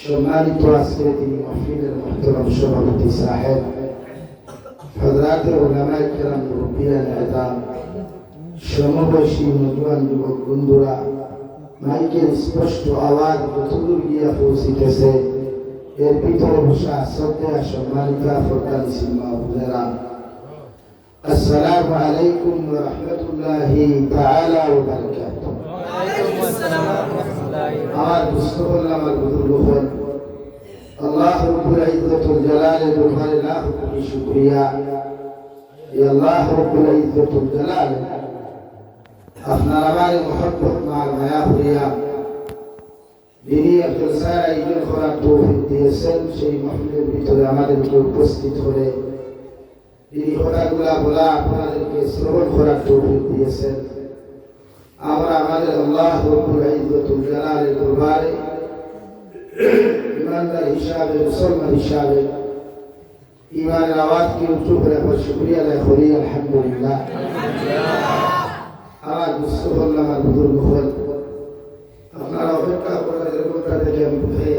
সম্মানিত আজকের এই মাহফিলের মুহতারাম সভাপতি সাহেব, হযরত উলামায়ে কেরাম, মুরব্বিয়ান আযম, সমবয়সী নওজোয়ান যুবক বন্ধুরা, মাইকের স্পষ্ট আওয়াজ যতদূর গিয়া পৌঁছিতেছে এর ভিতরে বসা শ্রদ্ধেয় সম্মানিত ফরদানি সিলমা হুজুরা, আসসালামু আলাইকুম ওয়া রাহমাতুল্লাহি তাআলা ওয়া বারাকাতুহু। আমার মুস্তফা আমার বুজুর্গ হন আল্লাহ রব্বুল ইজ্জতুল জালালের দরবারে লাখ কোটি শুকরিয়া। ইয়া আল্লাহ রব্বুল ইজ্জতুল জালাল, আপনার আমার মহব্বত মার মায়া হইয়া যিনি জলসার আয়োজন করার তৌফিক দিয়েছেন, সেই মাহফিলের ভিতরে আমাদেরকে উপস্থিত হয়ে যিনি কথাগুলা বলা আপনাদেরকে শ্রবণ করার তৌফিক দিয়েছেন, আমরা আমাদের আল্লাহ রব্বুল ইজ্জতুল জালালের দরবারে ইমানদার হিসাবে, মুসলমান হিসাবে ইমানের আওয়াজকে উঁচু করে আমার শুকরিয়া আদায় করি। আলহামদুলিল্লাহ। আমার মুস্তফা আমার বুজুর্গ হল, আপনারা অপেক্ষা করেন এরকমটা দেখে আমি বুঝাই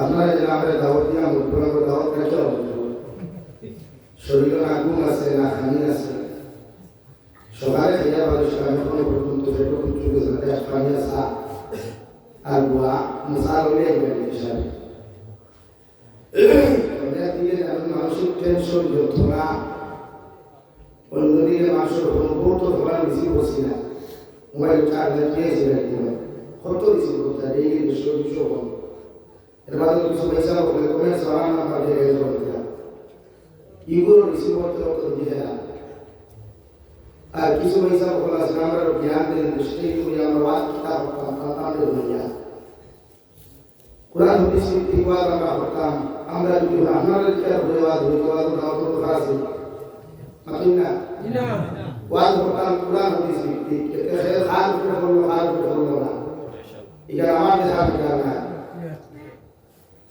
আপনারা যে আমাদের দাওয়াত দিয়ে আমার দাওয়াত খেতে হবে, শরীরে আগুন আছে না খানি আছে, সকালে খেয়ে মানুষ এখনো পর্যন্ত সেরকম চুলে যাতে পানি আসা আর বুয়া মশাল হলে হিসাবে মানসিক টেনশন যন্ত্রণা, অন্যদিকে মানুষের অনুভূত ধরা রিসিভ হচ্ছে না, মোবাইল চার্জার দিয়েছিলেন কত রিসিভ করতে ডেইলি 200 হল, এর বাদে কিছু পয়সা হলে কমেন্ট সালাম নাম্বার দিয়ে এগুলো রিসিভ করতে করতে দিয়ে না, আর কিছু পয়সা বলা আছে আমরা জ্ঞান দেন দৃষ্টি করে আমরা ওয়াজ কিতাব আমাদের হইয়া কোরআন হাদিস তিওয়াজ আমরা হতাম। আমরা যদি আপনাদের কিতাব ওয়াজ দাও তো খাসি আপনি না ওয়াজ হতাম কোরআন হাদিস এতে খেয়াল হাল করে বললো না, এটা আমাদের সাথে না,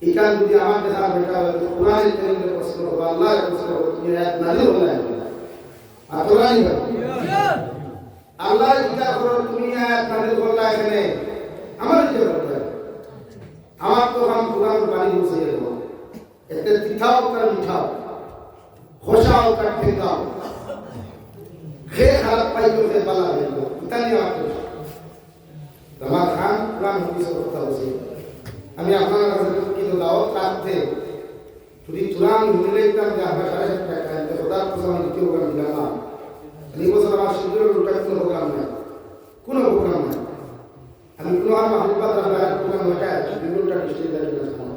এটা যদি আমাদের সাথে বেটা কোরআনের কারিমের প্রশ্ন হবে, আল্লাহর প্রশ্ন হবে, তুমি এক নাজিল হলো আতরাই আল্লাহ কিতাব করো, তুমি আয়াত নাযিল করলা এখানে আমার কিতাব করতে আমার তো কাম কোরআন বাণী বসে গেল, এতে তিথাও কার মিঠাও খোসাও কার ঠেকাও খে খারাপ পাইতো সে বালা হইল ইতানি আমার আমার খান কোরআন হাদিস কথা বলছি। আমি আপনার কাছে কিন্তু দাওয়াত রাখতে যদি কোরআন ভুলে যেতাম যে আমরা 7.5 টাকা খোদার কসম আমি দ্বিতীয় প্রোগ্রাম দিলাম না, এই বছর আমার শিবিরের লোকের কোনো প্রোগ্রাম নাই, কোনো প্রোগ্রাম নাই, আমি কোনো আর মাহবুবাদ রাখার প্রোগ্রাম ওটা শিবিরটা ডিস্ট্রিক্ট দাঁড়িয়ে রাখলাম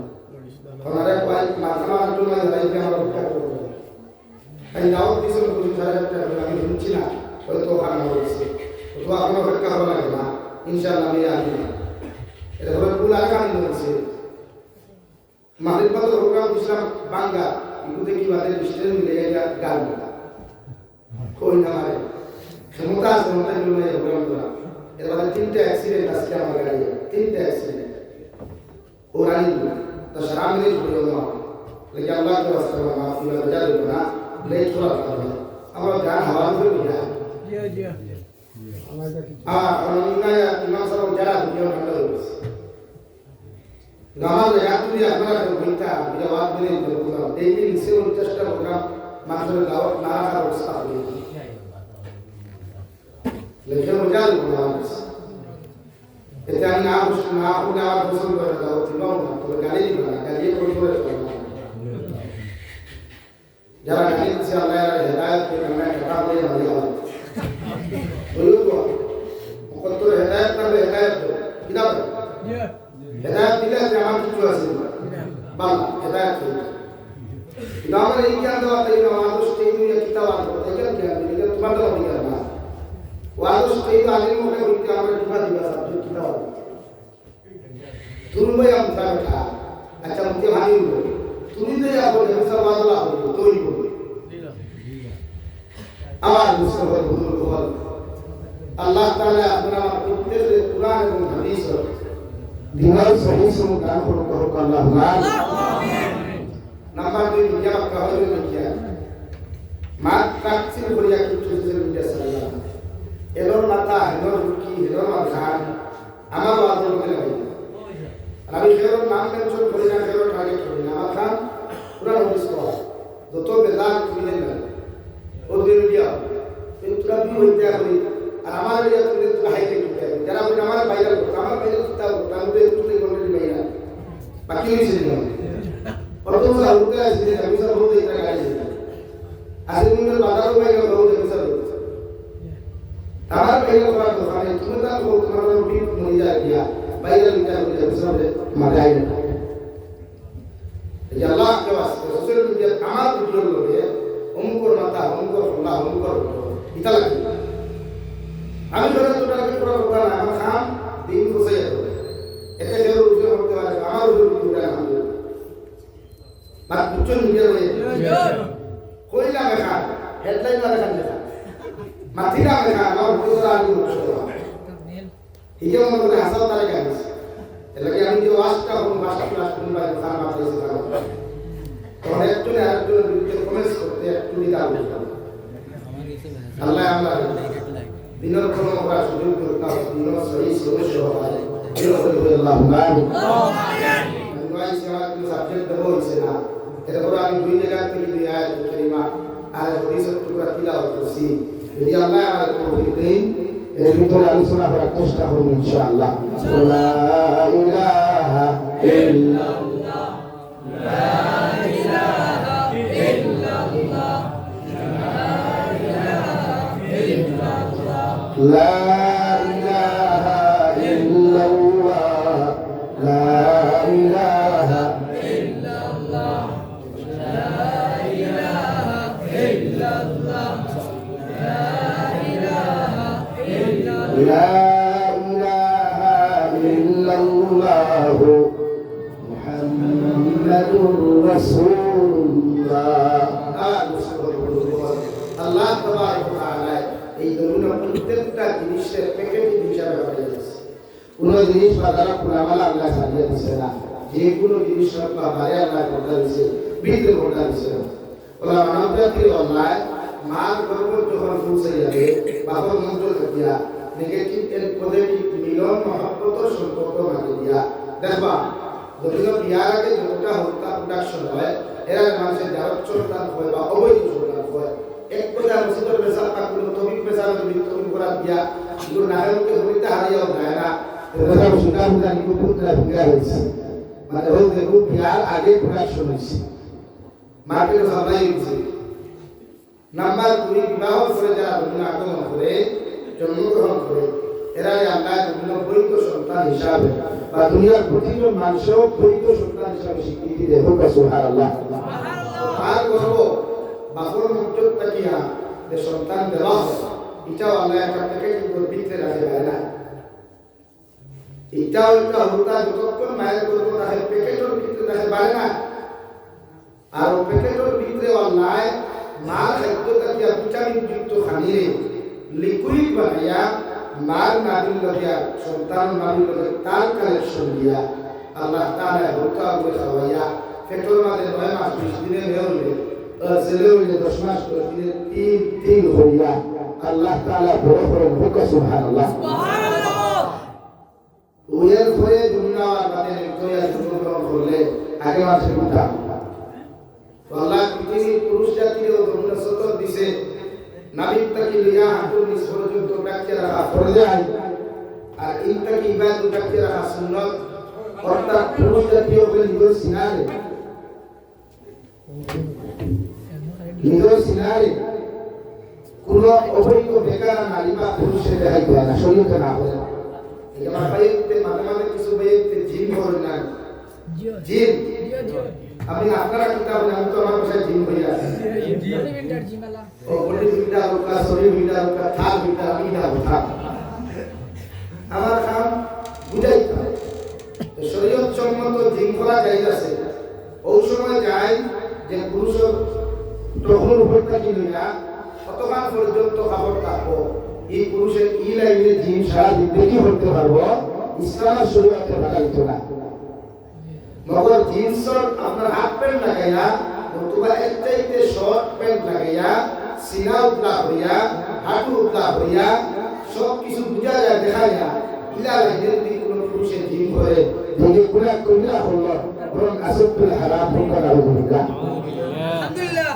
ওনারা কয়েক মাঝখানা জন্য দাঁড়িয়ে আমার উঠা করবো তাই দাওয়াত দিয়েছিল 7.5 টাকা আমি শুনছি না, হয়তো ওখানে হয়েছে তো আপনার অপেক্ষা হওয়া লাগে না, ইনশাআল্লাহ আমি আসবো না, এটা ধরে পুরো আগামী হয়েছে মাহবুবাদ প্রোগ্রাম দিয়েছিলাম বাংলা এগুলো কি বাদে ডিস্ট্রিক্ট মিলে গান কই না মারে ক্ষমতা আছে মনে হয় না প্রোগ্রাম করা, এর বাদে 3টা অ্যাক্সিডেন্ট আজকে আমার গাড়ি 3টা অ্যাক্সিডেন্ট ওরানি তো সারা মিনিট হলো না, লেকিন আল্লাহ কে রাস্তা में माफी वजह दे ना ले थोड़ा करना আমরা গান হাওয়া করে দিলা জি জি অননা ইমাম সাহেব যারা ভিডিও ঠান্ডা হয়েছে নামাজ রাতুলি আপনারা ঘন্টা বিরাবাদ মেনে করলাম ডেইলি 49টা প্রোগ্রাম মাসের দাওয়াত না রাখার ব্যবস্থা হয়েছে, লেকিন মজা না এতে আমি না হলে আমার পছন্দ করে দাওয়াত দিলাম না, তবে গালি দিব না, গালি করে যারা গালি দিচ্ছে আল্লাহ হেদায়েত করে আমরা কথা বলে ভালো ওই তো কত হেদায়েত না হেদায়েত কিনা হেদায়েত দিলে যে আমার কিছু আছে বাবা হেদায়েত কিন্তু আমার এই জ্ঞান দেওয়া তাই না আদর্শ এই কিতাব আনবো দেখেন কি আমি এটা তোমার দেওয়া দিই না ও আদর্শ এই আলিম মনে হইতে আমরা দিবা দিবা সাবজেক্ট কিতাব তুমি ভাই আমি থাকা আচ্ছা মুকে ভানি তুমি তো আপনি সব বাদলা হইলো তোই বলি আমার মুসলমান হুজুর বল আল্লাহ তাআলা আপনারা প্রত্যেক কুরআন এবং হাদিস দিনার সহিহ গান করো আল্লাহ আমিন নাম্বার 2 দুনিয়া কাহরে মিয়া মাত কাকসির করিয়া কিছু সোশ্যাল মিডিয়া সালা এলর মাথা এলর রুকি এলর মাথা আমার আদর করে ভাই আমি খেরর নাম মেনশন করি না খেরর টার্গেট করি না আমার খান পুরা নোটিস করা যত বেদাত মিলে না ও মিডিয়া এই পুরা বি হইতে করি আর আমার এরিয়া তুমি তো হাইতে করতে যারা বলে আমার বাইরে আমার বাইরে কিতাব তাহলে একটু কোনটি বাইরে বাকি হইছে না প্রথম আলুতে আছে আমি সব বলতে এটা গাড়ি আসলে তুমি বাজারও বাইরে বলতে সব তার বাইরে করার কথা নেই তুমি তা বলতে তোমার বিট মরে যায় গিয়া বাইরে লিখা হয়ে সব মাথায় না এই আল্লাহ কে ওয়াস্তে সোশ্যাল মিডিয়া আমার ভিডিও লগে অমুকর মাথা অমুকর খোলা অমুকর এটা লাগে আমি ধরে তো টার্গেট করার কথা না আমার খাম দিন বসে যাবে এতে কেউ রুজু করতে পারে আমার রুজু করতে না বাট সোশ্যাল মিডিয়া হয়ে কইলা মেখা হেডলাইন না দেখা দেখা মাথিরা মেখা আমার পুরো আগে হিজে মনে করে হাসাও তারে গাইছে এলাকে আমি যে ওয়াজটা কোন ভাষা ক্লাস কোন ভাই খান মাত্র এসে খান তখন একটু না একটু বিরুদ্ধে কমেন্টস করতে একটু নিতে হবে আল্লাহ আমরা দিনের কোনো আমরা সুযোগ করতে হবে দিনের সহি সমস্য হয় আল্লাহ আমিন ভাই সেবা কি সাবজেক্ট দেবো হইছে না এটা করে আমি দুই জায়গা থেকে দুই আয়াত কারিমা আর হাদিসের টুকরা তিলাওয়াত করছি যদি আল্লাহ আমাদের তৌফিক দেন এর ভিতরে আলোচনা করার চেষ্টা করব ইনশাআল্লাহ লা ইলাহা ইল্লাল্লাহ লা ইলাহা ইল্লাল্লাহ লা ইলাহা ইল্লাল্লাহ লা ইলাহা ইল্লাল্লাহ লা ইলাহা ইল্লাল্লাহ لا إله إلا الله محمد رسول الله আল্লাহ তাবারক ওয়া তাআলা এই ধরনের প্রত্যেকটা জিনিসের প্যাকেজ হিসাবে বানিয়েছে কোন জিনিস বাজারে খোলামেলা আল্লাহ ছাড়িয়ে দিচ্ছে না যে কোনো জিনিস সব বাজারে আল্লাহ বলে দিয়েছে বিদ্যুৎ বলে দিয়েছে ওলা মানবজাতির আল্লাহ মার গর্ভ যখন পৌঁছে যাবে বাবার মন্ত্র দিয়া নেগেটিভ এন্ড পজিটিভ মিলন মহব্বত সম্পর্ক মাঝে দিয়া দেখবা যদিও বিয়ার আগে যতটা হত্যা প্রোডাকশন হয় এরা মানুষের জারক সন্তান হয় বা অবৈধ সন্তান হয় এক কথা মসজিদের পেশাব কাকুল তবিক পেশাব তবিক করা দিয়া কিন্তু নাগরিককে হইতে হারিয়েও যায় না এটা সুন্দর সুন্দর নিকুপুত্রা বিয়া হয়েছে মানে ওই দেখো বিয়ার আগে প্রোডাকশন হয়েছে মার্কেটে সাপ্লাই হয়েছে নাম্বার 2 বিবাহ করে যারা বিভিন্ন আগমন করে জন্মগ্রহণ করে এরা আল্লাহ বিভিন্ন বৈধ সন্তান হিসাবে বা দুনিয়ার প্রতিজন মানুষও বৈধ সন্তান হিসাবে স্বীকৃতি দেয় হোক সুবহানাল্লাহ আর গর্ব বাপর মুক্ত তাকিয়া যে সন্তান দেওয়া হয় এটাও আল্লাহ একটা প্যাকেট ভিতরে রাখে দেয় না এটাও একটা হত্যা যতক্ষণ মায়ের গর্ব তাকে প্যাকেটের ভিতরে রাখে পারে না আর প্যাকেটের ভিতরে আল্লাহ মার খাদ্য তাকিয়া ভিটামিন যুক্ত খানিরে লিকুইড বানাইয়া মার নাবিল লাগিয়া সন্তান নাবিল লাগিয়া তার কালেকশন দিয়া আল্লাহ তাআলা হত্যা করে খাওয়াইয়া পেটের মাঝে 9 মাস 20 দিনে নেওলে ছেলে হইলে 10 মাস করে দিনে 3 হইয়া আল্লাহ তাআলা বড় করে হুক সুবহানাল্লাহ সুবহানাল্লাহ ওয়ের হয়ে দুনিয়া আর বাদে নিকয়া জন্মগ্রহণ করলে আগে মাসে উঠা আল্লাহ পৃথিবীর পুরুষ জাতির ধর্ম সতর দিছে নাবিক তাকি লিয়া হাতুর নিস পর্যন্ত ব্যাখ্যা রাখা ফরজে আইন আর ইনতাকি ইবাদত ব্যাখ্যা রাখা সুন্নাত অর্থাৎ পুরুষ জাতীয় বলে নিজের সিনারে কোন অবৈধ বেকার নারী বা পুরুষের দেখাই দেয় না, শরীরকে না বলে না। আমার বাইরে মাঝে মাঝে কিছু বাইরে জিম করেন না, জিম আপনি আপনারা কিতাব আমি তো আমার বাসায় জিম হয়ে আছে ও বডি বিল্ডার লোকা শরীর বিল্ডার লোকা থাক বিল্ডার আমি না থাক আমার কাম বুঝাইতে হবে। শরীয়ত সম্মত জিম করা যাইতেছে ওই সময় যায় যে পুরুষ তখন উপর থাকি না কতক্ষণ পর্যন্ত খাবার থাকবো এই পুরুষের ই লাইনে জিম সারা জিন্দগি করতে পারবো, ইসলামের শরীয়তে রাখা যেত না। মগর জিন্স আপনার হাফ প্যান্ট লাগাইয়া অথবা এক চাইতে শর্ট প্যান্ট লাগাইয়া সিনা উতলা হইয়া হাঁটু উতলা হইয়া সব কিছু বুঝা যায় দেখা যায় ইলা লাইনের যদি কোনো পুরুষের জিম করে দেখে গুণা করিয়া হল বরং আসল হারাম হোক আর আলহামদুলিল্লাহ আলহামদুলিল্লাহ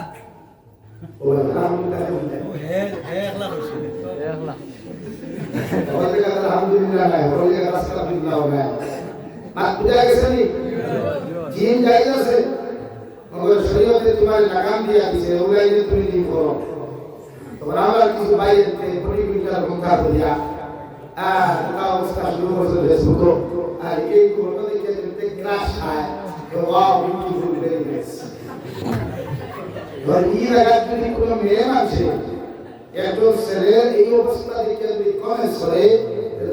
ও আলহামদুলিল্লাহ নাই বলে আস্তাগফিরুল্লাহ না আর বুঝা গেছে নি জিম যাই আছে মগর শরীয়তে তোমার লাগাম দিয়া দিছে ওলাই যে তুমি জিম করো তোমরা আমরা কিছু বাইরে থেকে বডি বিল্ডার বন্ধা করিয়া তা অবস্থা শুরু করছে ফেসবুক আর এই ফটো দেখে দেখতে ক্রাশ হয় ওয়াও বিউটিফুল ভেরি নাইস আর এই জায়গা যদি কোনো মেয়ে আছে একজন ছেলের এই অবস্থা দেখে যদি কমেন্ট করে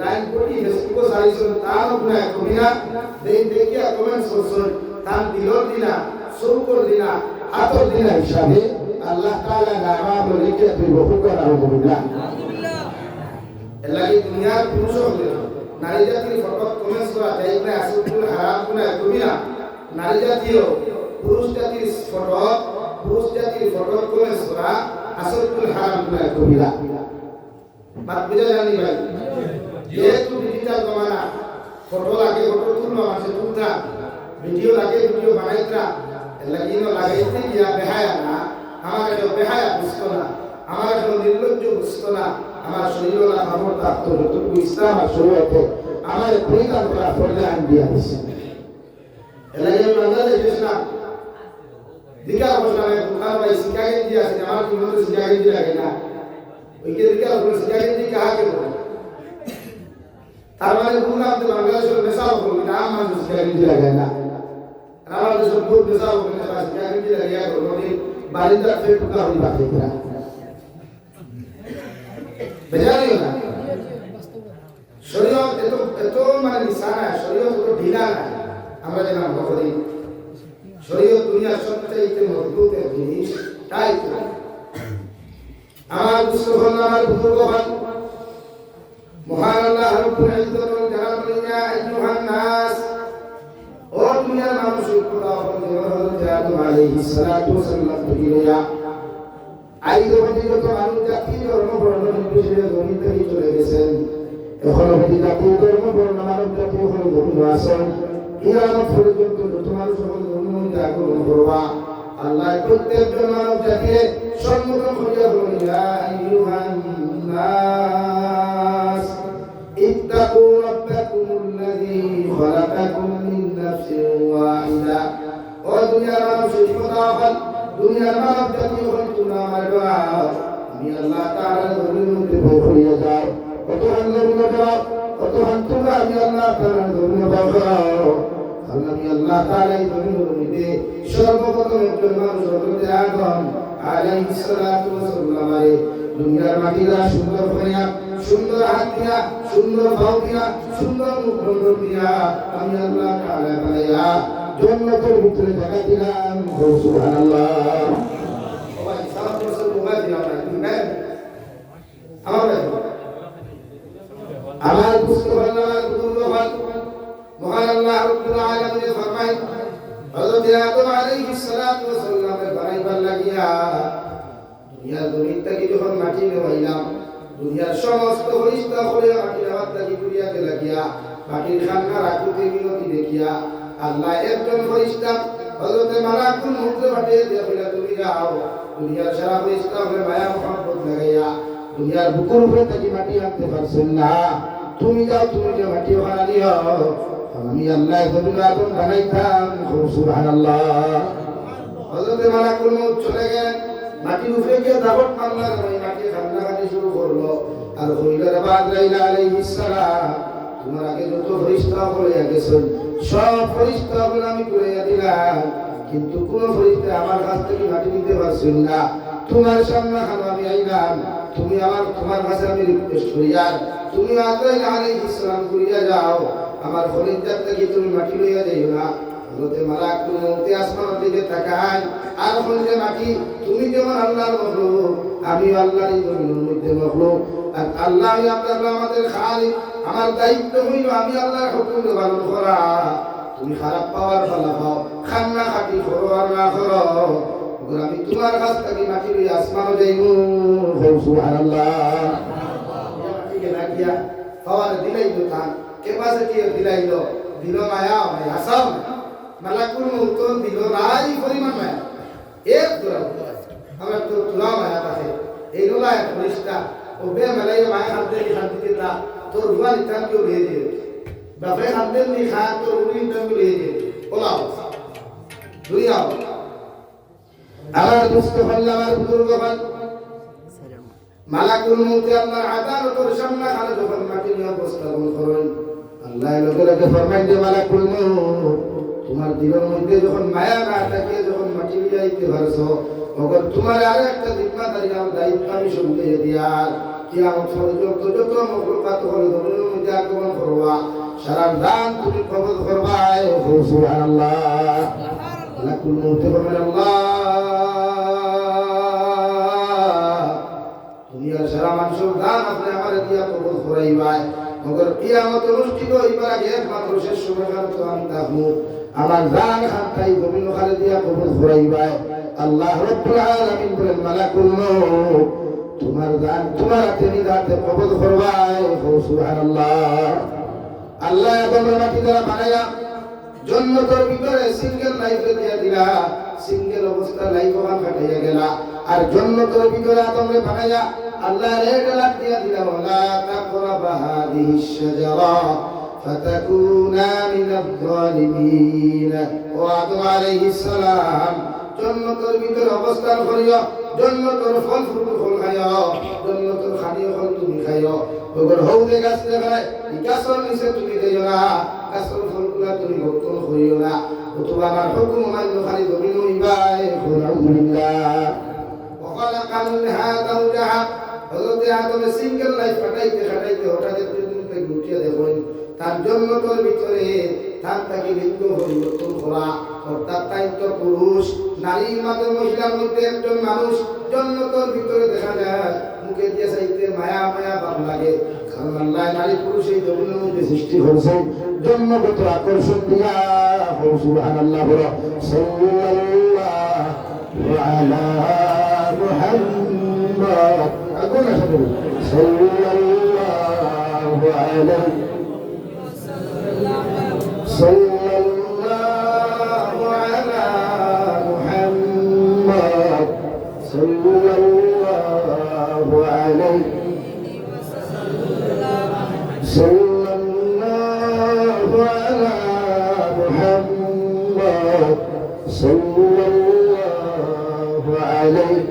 লাইন কোটি ফেসবুক সাইজন তার উপরে কমিনা দেখিয়া কমেন্ট করছেন তার দিলর দিনা শুরুকর দিনা হাতর দিনা হিসাবে আল্লাহ তাআলা নামা বলে কে তুই বহু করা আলহামদুলিল্লাহ এলাকি দুনিয়ার পুরুষ হবে নারী জাতির ফটো কমেন্ট করা যায় না আসল হারাম কোনা কমিনা নারী জাতীয় পুরুষ জাতির ফটো কমেন্ট করা আসল হারাম কোনা কমিনা বাত বুঝা জানি ভাই যেহেতু ডিজিটাল জমানা ফটো লাগে ফটো তুলবা আছে তুলতা ভিডিও লাগে ভিডিও বানাইতা লাগিনো লাগাইতে গিয়া বেহায়া না আমার কাছে বেহায়া বুঝতো না আমার কাছে নির্লজ্জ বুঝতো না আমার শরীর না খবর থাকতো যতটুকু ইসলাম আর শরীয়তে আমার পরিণাম করা ফলে আইন দিয়া দিছে এলাকায় বাংলাদেশ ইসলাম দিকা বসলামে বুখার ভাই শিকাগে দিয়া আছে আমার কি মতো শিকাগে দিয়া লাগে না ওইকে দিকা বলে শিকাগে দি কাহাকে বলে তার মানে বুঝলাম যে বাংলাদেশের মেসাল বলি না মানুষ শিকাগে দিয়া লাগে না আমার দেশের বহুত মেসাল বলি না শিকাগে দিয়া লাগে বলে বারিন্দা ফের টুকা হই বাকি করা বেজারিও না শরীয়ত এত মানে নিশানা শরীয়ত তো ঢিলা না আমরা যেন আমরা করি শরীয়ত দুনিয়ার সবচেয়ে মজবুত এক জিনিস তাই তো আমার মুসলমান আমার বুজুর্গগণ মহান আল্লাহ রাব্বুল ইজ্জত ওয়াল জালাল বলিয়া আইয়ুহান নাস ও দুনিয়ার মানুষ খোদা বলে হযরত আদম আলাইহিস সালাতু ওয়াসাল্লাম বলিয়া আইয়ো যত মানুষ জাতি ধর্ম বর্ণ নির্বিশেষে জমিন থেকে চলে গেছেন এখনো জাতি ধর্ম বর্ণ মানব জাতি হলো জমিন আসন কিয়ামত পর্যন্ত যত মানুষ সকল ধর্মকে আগ্রহণ করবা আল্লাহ প্রত্যেকজন মানব জাতিকে সম্মুখ করিয়া বলেন ইয়া আইয়ুহান নাস ইত্তাকু রাব্বাকুমুল্লাযী খালাকাকুম মিন নাফসিন ওয়াহিদা ও দুনিয়ার মানুষ কথা বল দুনিয়ার মানব জাতি হল তোমরা মারবা আমি আল্লাহ তাআলার জমির মধ্যে ভয় করিয়া যাও কত আল্লাহর যাও কত তোমরা আমি আল্লাহ তাআলার জমির ভয় করো আমি আল্লাহ তাআলা এই জমির মধ্যে সর্বপ্রথম একজন মানুষ হতে আদম আলাইহিস সালাতু ওয়াসাল্লাম দুনিয়ার মাটিরা সুন্দর করিয়া সুন্দর হাত দিয়া সুন্দর পাও দিয়া সুন্দর মুখ দিয়া আমি আল্লাহ তাআলা বানাইয়া জান্নাতের ভিতরে জায়গা দিলাম সুবহানাল্লাহ সবাই সালাত রাসূল মুবারক দিলাম আমার মুসলমান বুজুর্গগণ মহান আল্লাহ রাব্বুল আলামিন ফরমায় হযরত আদম আলাইহিস সালাতু ওয়াসাল্লামের বানাইবার লাগিয়া দুনিয়ার জমিনটাকে যখন মাটি নেওয়াইলাম দুনিয়ার সমস্ত ফেরেশতা করে মাটি নেওয়াটাকে দুনিয়াতে লাগিয়া মাটির খানকার আকৃতি মিনতি দেখিয়া আল্লাহ একজন ফেরেশতা হযরত মালাকুল মউত পাঠিয়ে দিয়া তুমি যাও দুনিয়ার সারা ফেরেশতা হয়ে মায়া মোহাম্মত লাগাইয়া দুনিয়ার বুকুর উপরে থেকে মাটি আনতে পারছেন না তুমি যাও তুমি যে মাটি ওখানে নিও আমি আল্লাহ যখন আগুন বানাইতাম সুবহানাল্লাহ হযরত মালাকুল মউত চলে গেলেন মাটির উপরে গিয়ে দাবত মারলা ওই মাটি কান্নাকাটি শুরু করলো আর হইলের বাদ লাইলা আলাইহিস সালাম তোমার আগে যত ফেরেশতা হইয়া গেছেন সব ফেরেশতা বলে আমি ঘুরাইয়া দিলাম কিন্তু কোন ফেরেশতা আমার কাছ থেকে মাটি নিতে পারছেন না তোমার সামনে আমি আইলাম তুমি আমার তোমার কাছে আমি রিকোয়েস্ট করি আর তুমি আজরাইল আলাইহিস সালাম করিয়া যাও আমার ফেরেশতা থেকে তুমি মাটি লইয়া যাইও না হযরতে মালাকুল মউত আসমানের দিকে তাকায় আর বলে মাটি তুমি যেমন আল্লাহর মাখলুক আমি আল্লাহর জমিনের মধ্যে মাখলুক আর আল্লাহই আপনারা আমাদের খালিক আমার দায়িত্ব হইল আমি আল্লাহর হুকুম পালন করা তুমি খারাপ পাওয়ার ফলা পাও খান্না খাটি করো আর না করো আমি তোমার কাছ থেকে মাটি লইয়া আসমানে যাইব সুবহানাল্লাহ মাটিকে লাগিয়া পাওয়ার দিলাইতো তা কে পাশে কি দিলাইলো দিল মায়া মায়া সব মালাকুল মউত দিল নাই পরিমাণ মায়া এক দূরা আমরা তো তুলা মায়া পাশে এই লোলা ফরিস্তা ও বে মালাই মায়া হাতে দিতে তা তোর রুয়াল ইতান কেউ লিয়ে দিয়ে বাপে হাতে নি খা তোর রুয়াল ইতান কেউ লিয়ে দিয়ে ওলাও দুইয়াও আমার দুষ্ট হল্লা আমার বুজুর্গবান মালাকুল মউত আল্লাহর আদালতের সামনে খালে যখন মাটি নিয়ে উপস্থাপন করেন আল্লাহ লগে লগে ফরমান যে মালাকুল মউত তোমার দিলের মধ্যে যখন মায়া না থাকে যখন মাটি যাইতে পারছো তখন তোমার আর একটা জিম্মাদারি আমার দায়িত্ব আমি শুনতে দিয়ার কিয়ামত পর্যন্ত যত মখলুকাত হল জমিনের মধ্যে আগমন করবা সারা দান তুমি কবজ করবা সুবহানাল্লাহ মালাকুল মউত বলেন আল্লাহ তুমি আর সারা মানুষের দান আপনি আমার দিয়া কবজ করাইবাই মগর কিয়ামত অনুষ্ঠিত হইবার আগে একমাত্র শেষ সময় তো আমি থাকবো আমার জান হাতাই জমিন খালে দিয়া কবজ করাইবাই আল্লাহ রাব্বুল আলামিন বলেন মালাকুল মউত তোমার জান তোমার হাতে নিদাতে কবজ করবাই সুবহানাল্লাহ আল্লাহ এবং মাটি দ্বারা বানায়া জন্নতের ভিতরে সিঙ্গেল লাইফে দিয়া দিলা সিঙ্গেল অবস্থা লাইফ ওখান কাটাইয়া গেলা আর জন্নতের ভিতরে আদমরে বানায়া আল্লাহ রেড লাগ দিয়া দিলা ওয়ালা তাকরাবা হাদিহিশ শাজারা ফাতাকুনা মিনাল যালিমিন ও আদম আলাইহিস সালাম জন্নতের ভিতরে অবস্থান করিয়া জন্নতের ফল ফ্রুট ফল খাইও জন্নতের খানিও ফল তুমি খাইও ওগর হউদে গাছ দেখায় গাছর নিচে তুমি যাইও না গাছর ফলগুলা তুমি ভক্ষণ করিও না অথবা আমার হুকুম মান্য খালি জমিন হইবাই আলহামদুলিল্লাহ وخلق منها زوجها হযরত আদম সিঙ্গেল লাইফ কাটাইতে হঠাৎ পর্যন্ত গুটিয়ে দেখুন তার জন্মতর ভিতরে তার তাকে লিঙ্গ পরিবর্তন করা অর্থাৎ তাইতো পুরুষ নারীর মাঝে মহিলার মধ্যে একজন মানুষ জন্মতর ভিতরে দেখা যায় মুখে দিয়ে চাইতে মায়া মায়া ভাব লাগে কারণ আল্লাহ নারী পুরুষ এই জমিনের মধ্যে সৃষ্টি করেছেন জন্মগত আকর্ষণ দিয়া সুবহানাল্লাহ বলো সাল্লাল্লাহু আলা মুহাম্মদ আগুন আসবে সাল্লাল্লাহু আলাইহি صلى الله على محمد صلى الله عليه صلى الله على محمد صلى الله عليه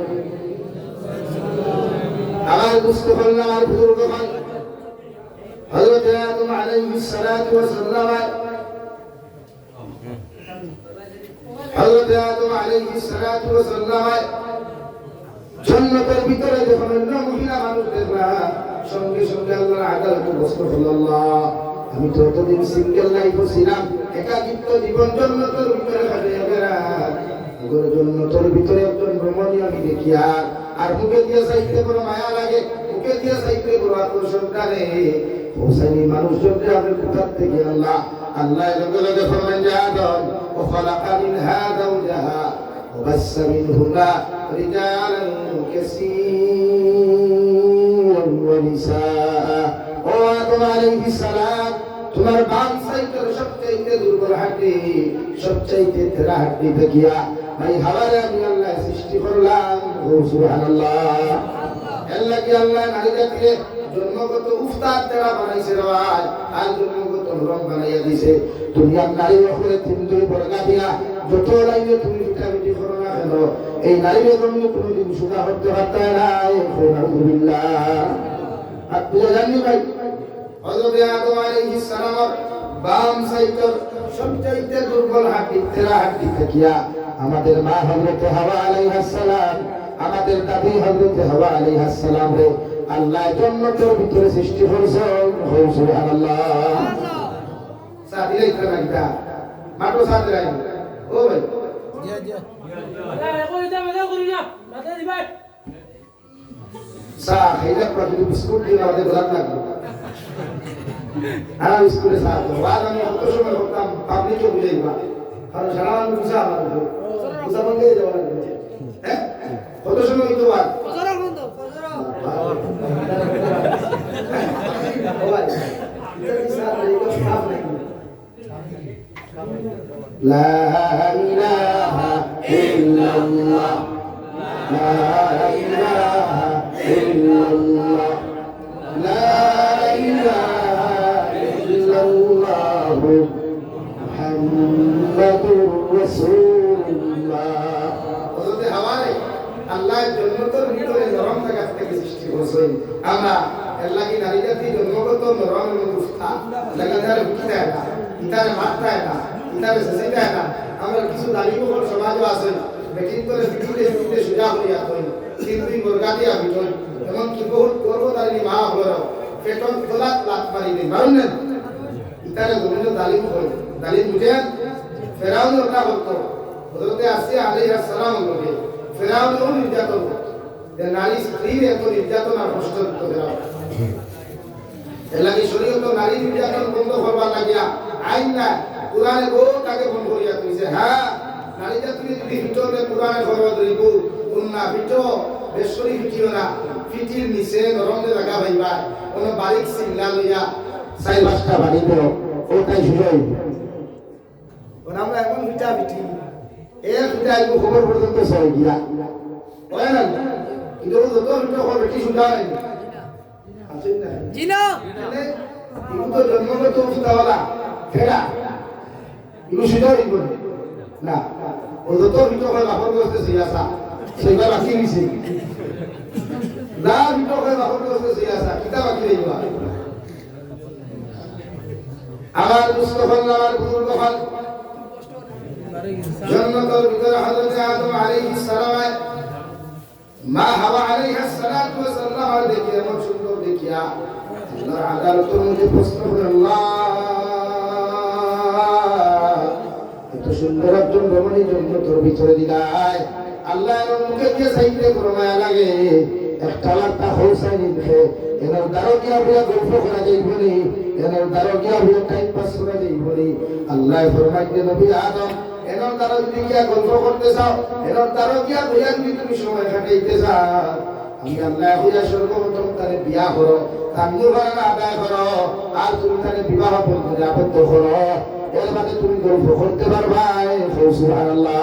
আমার মুস্তফা আর বুজুর্গগণ হযরত আদম আলাইহিস সালাতু ওয়াস সালাম হযরত আদম আলাইহিস সালাতু ওয়াস সালাম জান্নাতের ভিতরে যখন অন্য মহিলা মানুষ দেখলা সঙ্গে সঙ্গে আল্লাহর আদালতে বসতো আল্লাহ আমি তো এতদিন সিঙ্গেল লাইফ ছিলাম একাকিত্ব জীবন জান্নাতের ভিতরে কাটিয়ে বেড়াই ওর জান্নাতের ভিতরে একজন রমণী আমি দেখি আর মুখে দিয়ে চাইতে বড় মায়া লাগে মুখে দিয়ে চাইতে বড় আকর্ষণ করে হোসেনি মানুষজনকে আমি কোথা থেকে আল্লাহ লগে লগে ফরমান যে আদম ও খলাকা মিনহা যাওজাহা وبث منهما رجالا كثيرا ونساء وآدم عليه السلام তোমার বাম সাইডের সবচেয়ে দুর্বল হাড্ডি সবচেয়ে তেরা হাড্ডি দেখিয়া ভাই হাওয়ারে আমি আল্লাহ সৃষ্টি করলাম সুবহানাল্লাহ আল্লাহ কি আল্লাহ নারী জাতিকে জন্মগত উস্তাদ তেরা বানাইছে রে ভাই আর জন্মগত রং বানাইয়া দিয়েছে দুনিয়ার নারী হলে তিন দুই বর্গা দিয়া যত লাইনে তুমি ভিটামিটি করো না কেন করো এই নারীর জন্য কোনোদিন সুদা করতে পারতে নাই আলহামদুলিল্লাহ আর বুঝে জানি ভাই হযরত আদম আলাইহিস সালাম বাম সাইডের সবচাইতে দুর্বল হাড্ডি তেরা হাড্ডি থাকিয়া আমাদের মা হযরত হাওয়া আলাইহিস সালাম আমাদের দাদি হযরত হাওয়া আলাইহিস সালাম রে আল্লাহ জান্নাতের ভিতরে সৃষ্টি করেছেন সুবহানাল্লাহ সাদিলে ইকরামিকা মাটো সাদরাই ও ভাই জি জি আরে কই দা মজা করি না মাথা দি ভাই সা হেলা প্রতি বিস্কুট দিয়ে আমাদের গোলাপ লাগলো আর স্কুলে সাথ বাদ আমি কত সময় করতাম পাবলিকে বুঝাইবা কারণ সারা মানুষ বুঝা আমার বুঝা বন্ধ হয়ে যাওয়ার হ্যাঁ কত সময় হইতো বাদ ফজর বন্ধ ফজর ও ভাই لا إله إلا الله لا إله إلا الله لا إله إلا الله محمد رسول الله ওদের হাওয়ারে আল্লাহ জন্নতের ভিতরে নরম জায়গা থেকে সৃষ্টি করেছেন আমরা আল্লাহ কি নারী জাতি জন্মগত নরম মুস্তা লাগাতার উঠতে না ইতারে মারতে না ইতারে সেটা না আমরা কিছু দালিমহল সমাজও আছে বেটিং করে বিটুলে সুজা হইয়া কই কিন্তু মুরগা দিয়া বিটল এমন কি বহুত গর্ভধারিণী মা হলো পেটন তোলাত লাত মারি দিন মারুন না ইতারে গোবিন্দ দালিমহল দালিম বুঝেন ফেরাউন ওটা বলতো হযরতে আসিয়া আলাইহিস সালাম বলে ফেরাউনও নির্যাতন যে নারী স্ত্রীর এত নির্যাতন আর কষ্ট দিতে ফেরাউন এলাকি শরীয়ত নারী নির্যাতন বন্ধ করবার লাগিয়া আইন না কুরআনে বহুত আগে বন্ধ করিয়া কইছে হ্যাঁ নারী জাতির যদি ভিতরে কুরআনে ফরমাদ দিব উন্না ভিটো বেশরি ভিটিও না ফিটির নিচে নরম জায়গা ভাইবা কোন বারিক সিংলা লইয়া সাই বাসটা বাড়ি দাও ওটাই শুরুই ওন আমরা এমন ভিটা ভিটি এর ভিটা আইবো খবর পর্যন্ত সই গিয়া হয় না কিন্তু যত ভিটো খবর বেটি শুনা নাই আছে না জি না ইগু তো জন্মগত উস্তাওয়ালা ফেরা ইগু শুনা দিব না ও যত ভিটো হয় বাপর কাছে সিয়াসা সেবা বাকি নিছে না ভিটো হয় বাপর কাছে সিয়াসা কিতা বাকি রইবা আমার মুস্তাফা আমার বুজুর্গ হল জান্নাতের ভিতরে হযরত আদম আলাইহিস সালাম মা হাওয়া আলাইহিস সালাতু ওয়াস সালাম আর দেখে এমন সুন্দর দেখিয়া আল্লাহর আদালতের মধ্যে প্রশ্ন করে আল্লাহ এত সুন্দর একজন রমণী জান্নাতের ভিতরে দিলায় আল্লাহর মুখে কে সাইতে ফরমায়া লাগে একটা লাতা হোসাই নিতে এনার দারোগিয়া বিয়া গল্প করা যাইবনি এনার দারোগিয়া বিয়া টাইম পাস করা যাইবনি আল্লাহ ফরমাইতে নবী আদম এনার দারোগিয়া গল্প করতে চাও এনার দারোগিয়া বিয়া যদি তুমি সময় কাটাইতে চাও আমি আল্লাহ হইয়া সর্বপ্রথম তারে বিয়া করো তান্দুর আদায় করো আর তুমি তারে বিবাহ বন্ধনে আবদ্ধ করো এর বাদে তুমি গল্প করতে পারবা সুবহানাল্লাহ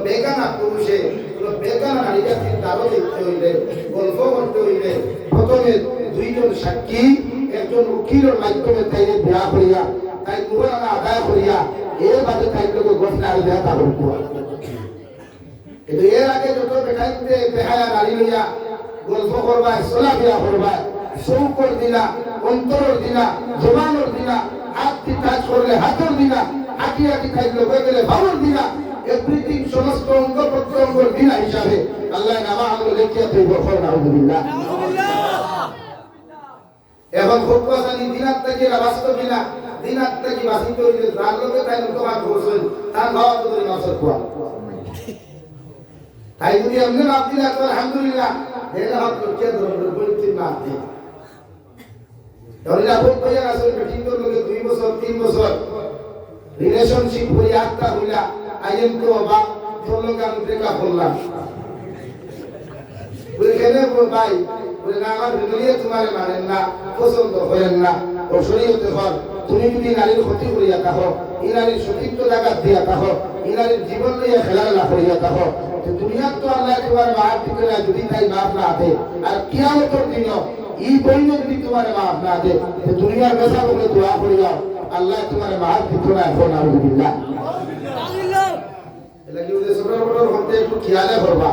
বেগানা পুরুষে বেগানা নারী জাতির দারো দেখতে হইলে গল্প করতে হইলে প্রথমে দুইজন সাক্ষী একজন উকিলের মাধ্যমে তাইলে বিয়া করিয়া তাই কুরআন আদায় করিয়া এর বাদে তাই লোকে ঘোষণা দেয়া তা করতে কিন্তু এর আগে যত বেটাইতে বেহায়া নারী লইয়া গল্প করবা সোলা বিয়া করবা চৌকর দিনা অন্তরের দিনা জবানের দিনা হাত কাজ করলে হাতের দিনা আটি আটি খাইলে হয়ে গেলে বাবুর দিনা এভরিথিং সমস্ত অঙ্গ প্রত্যঙ্গর দিনা হিসাবে আল্লাহ নামা আমরা লেখিয়া তুই বখর নাউযুবিল্লাহ এখন খুব কথানি দিনাত থেকে বাস্তব দিনা দিনাত থেকে বাসিত হইলে যার লোকে তাই তোমার ঘোষণ তার বাবা তো করে নসর কোয়া তাই যদি আমনে মাপ দিলা তো আলহামদুলিল্লাহ দেনা হক কে ধরবে বলতে মাপ দি তাহলে আপনি কইয়া আসলে মিটিং তোর লোকে 2 বছর 3 বছর রিলেশনশিপ হইয়া আত্মা হইলা আইএম তো বাবা তোর লোকে আমি ব্রেকআপ করলাম বলে কেন ভাই বলে না আমার ফ্যামিলি তোমারে মানেন না পছন্দ করেন না ও শরীয়তে হল তুমি যদি নারীর ক্ষতি করিয়া থাকো এই নারীর সতীত্ব জায়গা দিয়া থাকো এই নারীর জীবন লইয়া খেলাধুলা করিয়া থাকো দুনিয়ার তো আল্লাহ তোমার মাফ দিতে না যদি তাই মাফ না দে আর কিয়ামতের দিন এই বইনে যদি তোমার মাফ না দে দুনিয়ার বেসা বলে দোয়া করিয়া আল্লাহ তোমার মাফ দিতে না এখন আলহামদুলিল্লাহ এলা কি ওদের ছোট বড় হতে একটু খেয়ালে করবা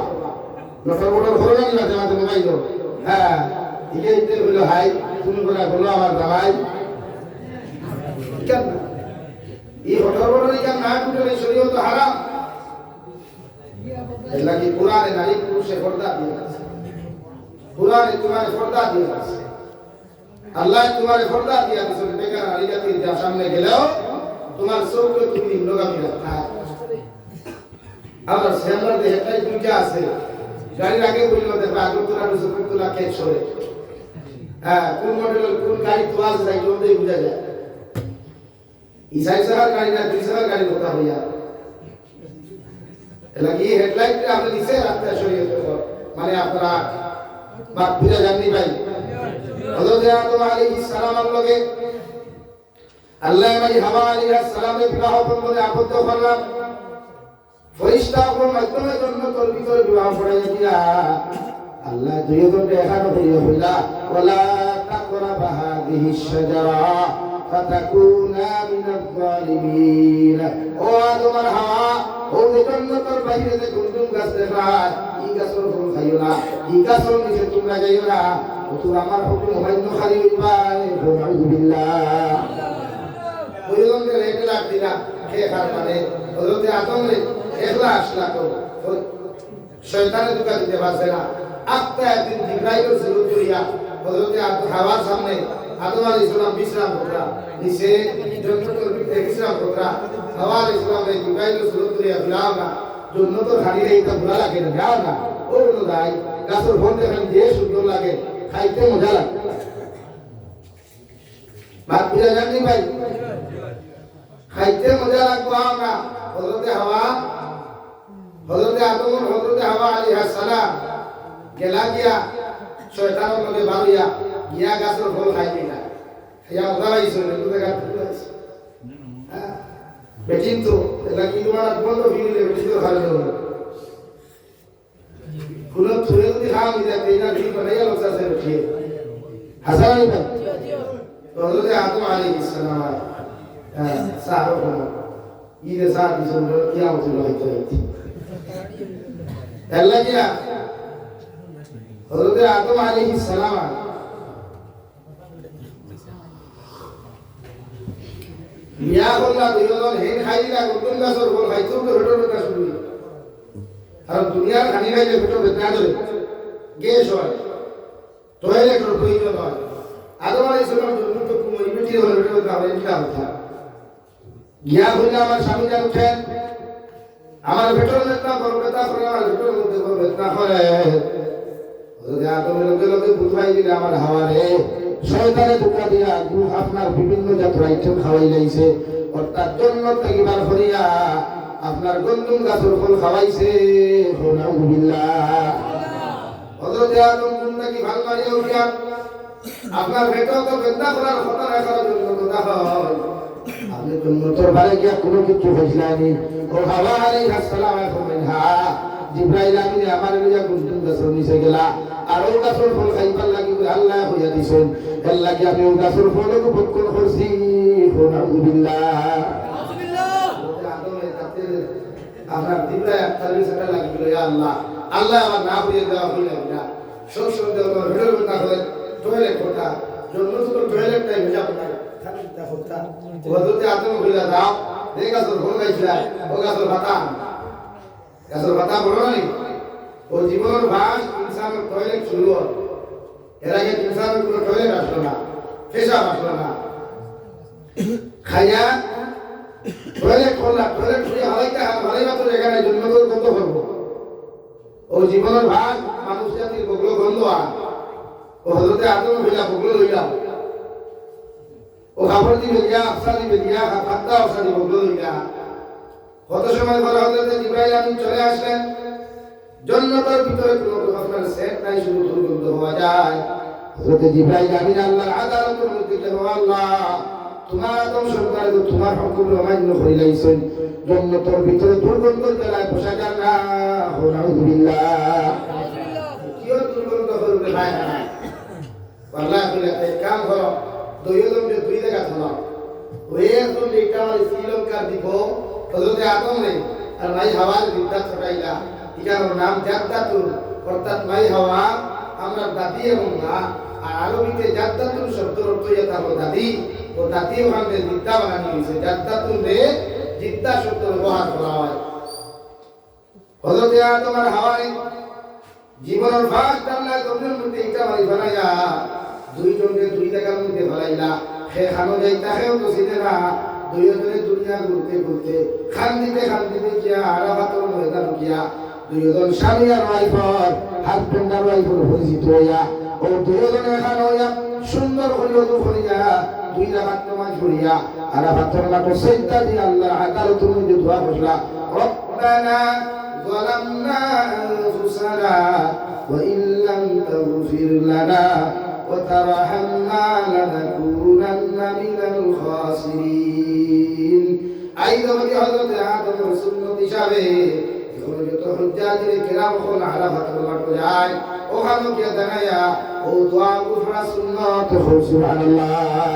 নটর বড় করো না মাঝে মাঝে মোবাইল হ্যাঁ দিকে দিতে হইলো হাই তুমি বলা বলো আমার দাবাই কেন এই হঠাৎ বড় কেন না টুটে শরীয়ত হারাম এলা কি কোরআনে নারী পুরুষে পর্দা দিয়ে আছে কোরআনে তোমার পর্দা দিয়ে আছে আল্লাহ তোমার পর্দা দিয়ে আছে বেকার নারী জাতির যা সামনে গেলেও তোমার চোখে তুমি লোগামি রাখা আমার সেন্টার দিয়ে একটাই দুইটা আছে গাড়ির আগে বললো দেখো আগরতলা মুজফরপুরা কেস করে হ্যাঁ কোন মডেল কোন গাড়ি তো আছে তাই জলদি বুঝা যায় ইসাই সাহার গাড়ি না দুই সাহার গাড়ি কথা হইয়া এলাকি হেডলাইটটা আপনি নিচে রাখতে শরীয়ত মানে আপনারা বাদ বুঝা জাননি ভাই হযরত আদম আলাইহিস সালামের লগে আল্লাহ হাওয়া আলাইহিস সালামের বিবাহ বন্ধনে আবদ্ধ করলাম ফেরেশতাদের মাধ্যমে জান্নাতের ভিতরে বিবাহ পড়াইয়া দিয়া আল্লাহ দুইজন দেখানো হইয়া হইলা ওয়ালা তাকরাবা হাদিহিস শাজারা ফাতাকুনা মিনাল যালিমিন ও আদম আর হাওয়া ও জান্নাতের বাইরে যে গুন্ডুম গাছ দেখা এই গাছের ফল খাইও না এই গাছের নিচে তোমরা যাইও না তো আমার হুকুম অমান্য খালি হইবা আলহামদুলিল্লাহ ওইজন রেটে লাগ দিলা খেয়ে খার মানে হযরত আদম রে একলা আসলা তো শয়তানের দুকা দিতে পারছে না আত্মা একদিন জিব্রাইলের জরুর করিয়া হযরত হাওয়ার সামনে আদম আলাইহিস সালাম বিশ্রাম করা নিচে জান্নাতের ভিতরে বিশ্রাম করা হাওয়া আলাইহিস সালামের জিব্রাইলের জরুর করিয়া বলাও না জান্নাতের খালি এইটা ভালো লাগে না যাও না ও বলো ভাই গাছের ফল দেখেন যে সুন্দর লাগে খাইতে মজা লাগে বাদ বুঝা জানি ভাই খাইতে মজা লাগবো আমরা হযরত হাওয়া হযরত আদম হযরত হাওয়া আলাইহিস সালাম গেলা গিয়া শয়তানের লগে বাড়িয়া গিয়া গাছের ফল খাইতে না ইয়া মজা লাইছে না তো দেখা তুলাইছে হ্যাঁ বেটিন তো এটা কি তোমার বন্ধ ফিরিলে বেটিন তো খালি হবে কোনো থুয়ে যদি খাওয়া দিতে পেইনা ঠিক বানাইয়া লোকসা সে উঠিয়ে হাসান ভাই হযরত আদম আলাইহিস সালাম সারো ঈদে সার দিছেন কিয়ামত হইতে হইতে আল্লাহ জিয়া হযরত আদম আলাইহিস সালাম মিয়া বললা দুইজন হেন খাইলা গুতুন গাছর ফল খাইতো তো হেটো বেটা শুরু আর দুনিয়ার খানি খাইলে হেটো বেটা ধরে গ্যাস হয় টয়লেটের প্রয়োজন হয় আদম আলাইহিস সালাম জন্য তো কোন ইমিটি হলো হেটো দাও এটা কথা গিয়া হইলে আমার স্বামী যা উঠেন আমার ভেতর বেদনা বেতা করে আমার ভেতর মধ্যে বেদনা করে আদমের লোকে লোকে বুঝাই দিলে আমার হাওয়ারে শয়তানে ধোঁকা দিয়া আপনার বিভিন্ন জাতের আইটেম খাওয়াই লাইছে অর্থাৎ জন্নত থেকে বার করিয়া আপনার গন্ধুম গাছের ফল খাওয়াইছে হযরত আদম কোনটা কি ভাল মারিয়া উঠিয়া আপনার ভেতর তো বেদনা করার কথা রাখার জন্য কথা হয় আপনি জন্নতর বারে গিয়া কোনো কিছু হইছিলানি ও হাওয়া আলাইহিস সালাম ফরমাইহা জিবরাইল আমিন আমার লিয়া গুনতুন গাছের নিচে গেলা আর ও গাছের ফল খাইবার লাগি আল্লাহ হইয়া দিছেন এর লাগি আমি ও গাছের ফলকে ভক্ষণ করছি আলহামদুলিল্লাহ আদমের কাছে আপনার দিবরা তালি সেটা লাগিল ইয়া আল্লাহ আল্লাহ আমার না হইয়া দেওয়া হইল না সব সন্দেহ ভিডিও না করে টয়লেট কথা জন্নত তো টয়লেট টাই ভেজা পায় হযরত আদম কইলা দাও এই গাছের ফল খাইছিলা ও গাছের পাতা বড় নাই ও জীবনের ভাস ইনসানের টয়লেট শুরু হয় এর আগে ইনসানের কোনো টয়লেট আসলো না পেশাব আসলো না খাইয়া টয়লেট করলা টয়লেট শুয়ে হারাইবা তো এখানে জন্ম করে কত করবো ও জীবনের ভাস মানুষ জাতির বগলো গন্ধ ও হযরত আদম কইলা বগলো লইলাম ও খাবার দিবে গিয়া আফসা দিবে গিয়া পাত্তা আফসা দিবে বগলো লইলা কত সময় পরে হযরত জিবরাইল আমিন চলে আসলেন জান্নাতের ভিতরে কোনো আপনার সেট নাই শুধু দুর্গন্ধ হওয়া যায় হযরত জিবরাইল আমিন আল্লাহর আদালতের মধ্যে গেল আল্লাহ তোমার আদম সরকার তো তোমার হুকুম অমান্য করে লাইছেন জান্নাতের ভিতরে দুর্গন্ধের বেলায় বসা যায় না আলহামদুলিল্লাহ কি দুর্গন্ধ করবে ভাই আল্লাহ বলে এক কাম করো দুইজন দুই জায়গা থামা ওই একজন এটা আমার শ্রীলঙ্কার দিব হযরত আদম রে আর মাই হাওয়ার বিদ্যা ছড়াইলা এখানোর নাম জাদ্দাতুল অর্থাৎ মাই হাওয়া আমরা দাদি এবং মা আর আরবিতে জাদ্দাতুল শব্দের অর্থ এটা হলো দাদি ও দাদি ওখানে বিদ্যা বানানো হয়েছে জাদ্দাতুল রে জিদ্দা শব্দ ব্যবহার করা হয় হযরত আদম আর হাওয়ার জীবনের ফার্স্ট আল্লাহ জমিনের মধ্যে এটা মারি বানাইয়া দুইজনকে দুই জায়গার মধ্যে ফেলাইলা সে খানো যাইতা সেও তো চিনে না দুইজনে দুনিয়া ঘুরতে ঘুরতে খান দিতে গিয়া আরাফাতের ময়দান গিয়া দুইজন স্বামী আর ওয়াইফর হাজবেন্ড আর ওয়াইফর পরিচিত হইয়া ও দুইজনে খান হইয়া সুন্দর করিয়া দুখরিয়া দুই রাকাত নামাজ পড়িয়া আরাফাতের মাঠে সিজদা দিয়ে আল্লাহর আদালতের মধ্যে দোয়া করলা রব্বানা ظلمنا أنفسنا وإن لم تغفر لنا وترحمنا لنكونن من الخاسرين أيضا في حضرة آدم السنة شابه يقول يتحجاج الكرام خون على فتر المرجعين وخانوا كي دنيا ودعاء كفر السنة تخل سبحان الله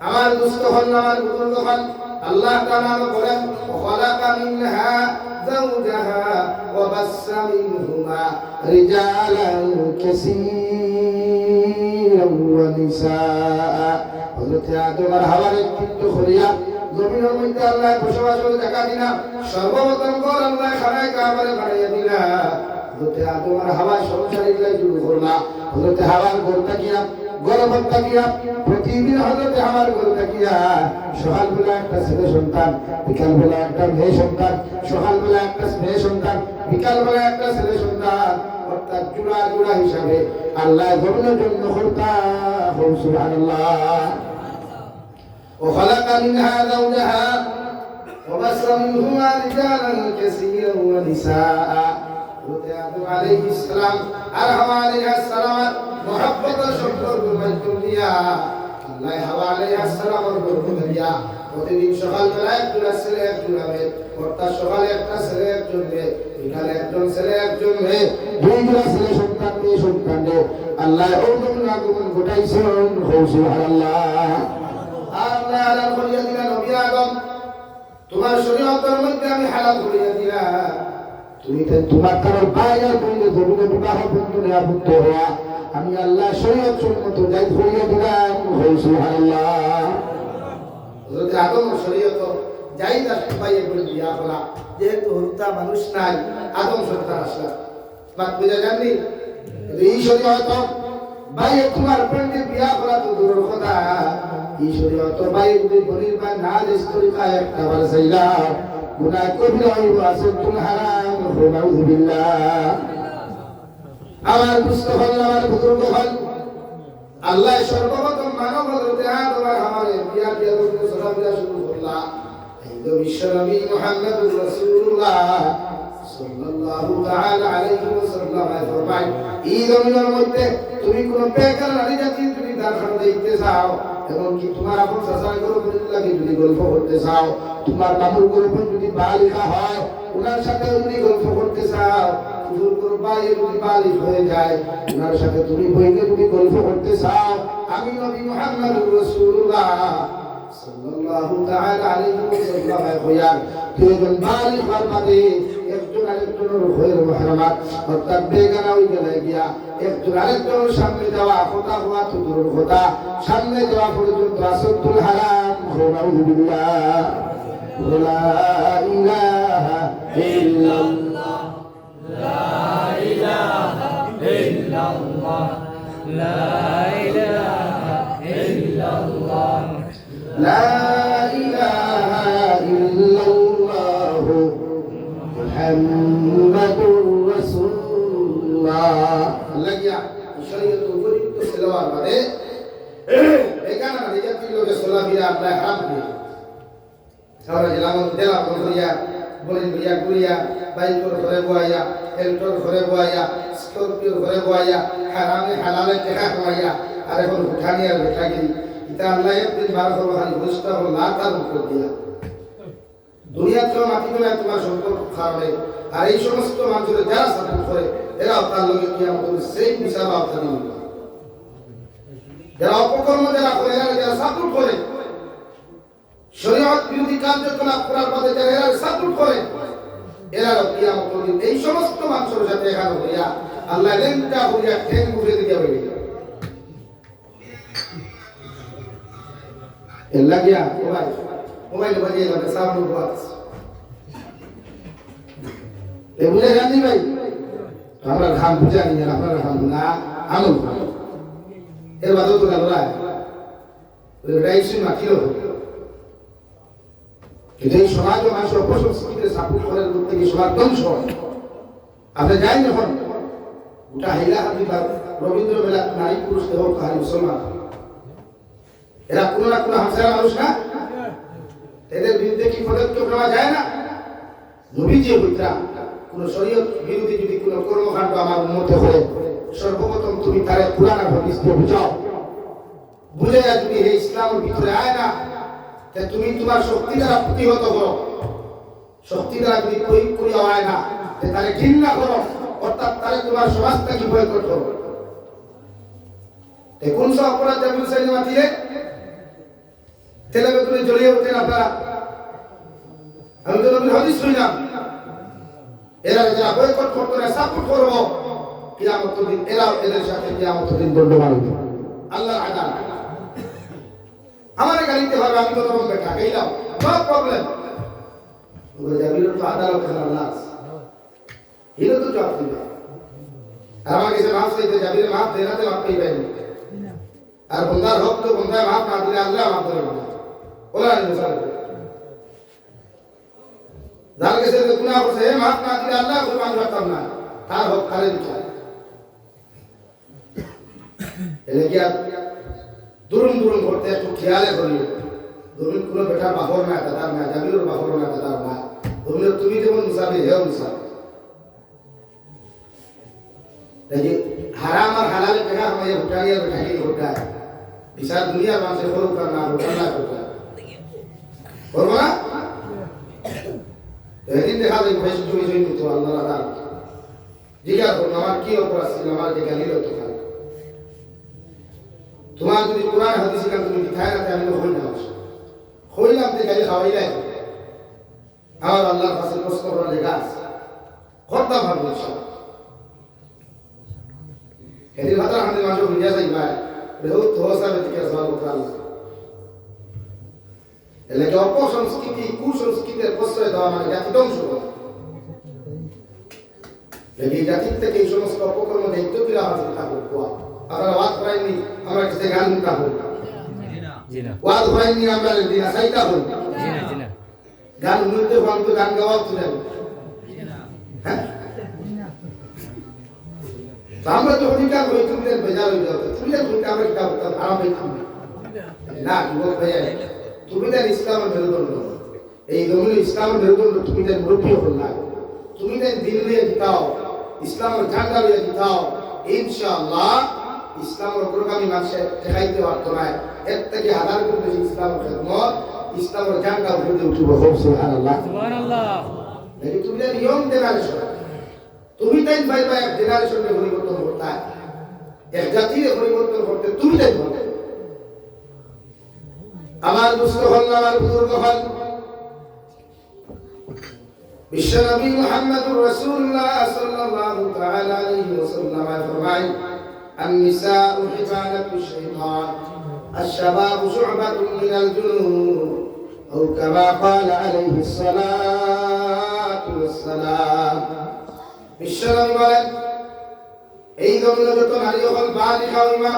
আমার দুস্থ হন আমার বুজুর্গ হন আল্লাহ তাআলা বলেন خلق منها زوجها وبث منهما رجالا كثيرا ونساء হযরত আদম আর হাওয়ার একটু খরিয়া জমিনের মধ্যে আল্লাহ বসবাস করে দেখা দিনা সর্বপ্রথম ঘর আল্লাহ খানায় কাবারে বানাইয়া দিলা হযরত আদম আর হাওয়া সংসারের লাইফ শুরু করলা হযরত হাওয়ার ঘর থাকিয়া গর্ভত থাকিয়া প্রতিদিন হযরত হাওয়ার ঘর থাকিয়া সকালবেলা একটা ছেলে সন্তান বিকালবেলা একটা মেয়ে সন্তান সকালবেলা একটা মেয়ে সন্তান বিকালবেলা একটা ছেলে সন্তান অর্থাৎ জোড়া হিসাবে আল্লাহ জমিনের জন্য করতা সুবহানাল্লাহ وخلق منها زوجها وبث منهما رجالا كثيرا ونساء آدم عليه السلام আর হাওয়া আলাইহিস সালাম محبت সম্পর্ক মাধ্যম দিয়া আল্লাহ হাওয়া আলাইহিস সালামের গর্ভ দিয়া প্রতিদিন সকালবেলা একজন ছেলে একজন মেয়ে অর্থাৎ সকালে একটা ছেলে একজন মেয়ে বিকালে একজন ছেলে একজন মেয়ে দুইটা ছেলে সন্তান মেয়ে সন্তান আল্লাহ ওদের আগমন ঘটাইছেন সুবহানাল্লাহ আল্লাহ হালাল করিয়া দিলা নবী আদম তোমার শরীয়তের মধ্যে আমি হালাল করিয়া দিলাম তুমি তোমার কারণ বাইরে বললে জমিনে বিবাহ বন্ধনে আবদ্ধ হওয়া আমি আল্লাহ শরীয়ত সম্মত যাই করিয়া দিলাম সুবহানাল্লাহ হযরত আদম শরীয়ত যাই দাস পাইয়ে বলে বিয়া করা যেহেতু হত্যা মানুষ নাই আদম সন্তান আসলা বাদ বুঝা জাননি এই শরীয়ত বাইরে তোমার পন্ডিত বিয়া করা তো দূরের কথা এই শরীয়ত বাইরে যদি বলির বা না দেশ তরিকা একটা বার চাইলা গুনাহ কবিরা হইব আসতুল হারাম নাউযু বিল্লাহ আমার মুস্তাফা আমার বুজুর্গ হল আল্লাহ সর্বপ্রথম মানব হযরত আদম আর হাওয়ার বিয়া করতে সরাবিয়া শুরু করলা এই তো বিশ্বনবী মুহাম্মদুর রাসূলুল্লাহ সাল্লাল্লাহু তাআলা আলাইহি ওয়াসাল্লাম ফরমায় এই জমিনের মধ্যে তুমি কোন বেকার নারী জাতি তুমি দাঁড়ানো দেখতে চাও এবং কি তোমার আপন সাসার গর্ভবতী যদি গল্প করতে চাও তোমার মামুর গর্ভ যদি বালিকা হয় ওনার সাথে যদি গল্প করতে চাও বুজুর্গর বাইরে যদি বালিক হয়ে যায় ওনার সাথে তুমি বইকে যদি গল্প করতে চাও আমি নবী মুহাম্মদুর রাসূলুল্লাহ সাল্লাল্লাহু তাআলা আলাইহি ওয়াসাল্লাম কইয়ার দুইজন বালিক হওয়ার বাদে একজন আরেকজনের হয়ে মাহরামাত অর্থাৎ বেগানা হয়ে গেলে গিয়া একজন আরেকজনের সামনে যাওয়া কথা হওয়া তো দূরের কথা সামনে যাওয়া পর্যন্ত আসতুল হারাম নাউযু বিল্লাহ লা ইলাহা ইল্লাল্লাহ লা ইলাহা ইল্লাল্লাহ লা ইলাহা ইল্লাল্লাহ লা ইলাহা ইল্লাল্লাহ মুহাম্মাদুর রাসূলুল্লাহ লাগিয়া শরীয়ত উপযুক্ত সেলাওয়ার মানে বেগানা রিজাতি লোকে সোলাবিরা আল্লাহ হারাম করে সারা জেলা করিয়া বলিয়া বাইকর ঘরে বয়াইয়া এলটর ঘরে বয়াইয়া স্করপিওর ঘরে বয়াইয়া হারামে হালালে টাকা কামাইয়া আর এখন উঠানিয়া বেঠাগিরি এটা আল্লাহ একদিন বার করবো খালি ঘুষটা হল না তার উপর দিয়া দুনিয়ার তো মাটি করে তোমার সম্পর্ক খারাপে আর এই সমস্ত মানুষের যারা সাপোর্ট করে এরাও তার লোকে কি আমাদের সেই বিচার আওতা দিন যারা অপকর্ম যারা করে যারা সাপোর্ট করে শরীয়ত বিরোধী কার্যকলাপ করার পথে যারা এরা সাপোর্ট করে এরা কিয়ামতের দিন এই সমস্ত মানুষের সাথে এখানে হইয়া আল্লাহ লেনটা হইয়া ঠেং ঘুরে দিয়ে যাবে এল্লা গিয়া মোবাইল বাজিয়ে যাবে সামনে বাস এ বুঝে জানি ভাই আমরা খাম বুঝা নিয়ে আপনারা খাম না আমল এর বাদেও তো গেল রাইসি মাটিল কিন্তু এই সমাজ ও মানুষের অপসংস্কৃতিকে সাপোর্ট করার লোক থেকে সমাজ ধ্বংস আপনি যাই যখন গোটা হাইলা হাতি বা রবীন্দ্র মেলা নারী পুরুষ দেহ কাহারি মুসলমান এরা কোনো না কোনো হামসারা মানুষ না এদের বিরুদ্ধে কি পদক্ষেপ নেওয়া যায় না নবীজি হইতা কোন শরীয়ত বিরোধী যদি কোনো কর্মকাণ্ড আমার মধ্যে হয় সর্বপ্রথম তুমি তারে কোরআন আর হাদিস দিয়ে বুঝাও বুঝে যদি এই ইসলামের ভিতরে আয় না তে তুমি তোমার শক্তি দ্বারা প্রতিহত করো শক্তি দ্বারা যদি প্রয়োগ করিয়া হয় না তে তারে ঘৃণা করো অর্থাৎ তারে তোমার সমাজ থেকে বয়কট করো কোন সব অপরাধ জামিল সাইনে মাতিলে তেলে বেগুনে জ্বলিয়ে ওঠেন আপনারা আমি তো নবীর হাদিস শুনলাম এরা যারা বয়কট করতো না সাপোর্ট করবো কিয়ামতের দিন এরা এদের সাথে কিয়ামতের দিন দণ্ড মানবে আল্লাহর আদালত আমার গাড়িতে হবে আমি তো তখন বেটা গেলাম নো প্রবলেম ওই জামিল তো আদালত আল্লাহ হিলো তো জবাব দিবে আর আমার কাছে মাফ চাইতে জামিলের মাফ দেনাতে মাফ পেয়ে আর বন্দার হক তো বন্দায় মাফ না দিলে আল্লাহ মাফ করে বলা মিসাল যার কাছে গুনাহ করছে মাফ না দিলে আল্লাহ ওকে মাফ করতাম না তার হক তারে দিতে এলে কি দুরুম করতে একটু খেয়ালে করি দুরুম কোনো বেটা বাহর না দাদার না জামিলুর বাহর না দাদার না তুমি যেমন মুসাফির হেও মুসাফির দেখি হারাম আর হালাল টাকা আমাদের হোটালিয়া বেটাকে হোটা বিশাল দুনিয়ার মানুষের বড় না হোটাল না হোটা করবো না এদিন দেখা যায় বেশ জমি তো আল্লাহ আল্লাহ জিজ্ঞাসা করুন আমার কি অপরাধ ছিল আমার যে গালি তো তোমার যদি কোরআন হাদিস কান তুমি দিখায় না আমি তো হইলাম তে গালি খাওয়াইলাই আমার আল্লাহর কাছে প্রশ্ন করার জায়গা আছে খরদা ভাবো সব এদিন হাতার হাতে মানুষ বুঝা যাই ভাই বহুত ধোসা বেতিকে সওয়াল করতাম এলে কি অপসংস্কৃতি কুসংস্কৃতির প্রশ্রয় দেওয়া মানে জাতি ধ্বংস করা এই জাতির থেকে এই সমস্ত অপকর্ম দায়িত্ব দিলা হাতে থাকবো কোয়া আপনারা ওয়াজ করাইনি আমরা কাছে গান মুক্তা হই ওয়াজ করাইনি আমরা দিনা সাইতা হই গান মুক্তে হন তো গান গাওয়া ছিলেন হ্যাঁ আমরা তো অধিকার হই তুমি বেজার হয়ে যাও তুমি তো আমরা কিতাব আরাম হই না যুবক ভাইয়া তুমি দেন ইসলামের মেরুদণ্ড এই জমিন ইসলামের মেরুদণ্ড তুমি দেন মুরব্বী হল না তুমি দেন দিন লিয়ে জিতাও ইসলামের ঝান্ডা লিয়ে জিতাও ইনশাআল্লাহ ইসলামের অগ্রগামী মানুষের দেখাইতে পারতো না এর থেকে হাজার গুণ বেশি ইসলামের খেদমত ইসলামের ঝান্ডা উঠে উঠব সুবহানাল্লাহ এই তুমি দেন ইয়ং জেনারেশন তুমি তাই ভাই এক জেনারেশনের পরিবর্তন করতে এক জাতির পরিবর্তন করতে তুমি তাই বলো আমার দুস্থ হল আমার বুজুর্গ হল বিশ্বনবী মুহাম্মদুর রাসূলুল্লাহ সাল্লাল্লাহু তাআলা আলাইহি ওয়াসাল্লাম ফরমায় النساء حبالة الشيطان الشباب شعبة من الجنود أو كما قال عليه الصلاة والسلام বিশ্বনবী বলেন এই জমিনে যত নারী হল বালিকা হইমা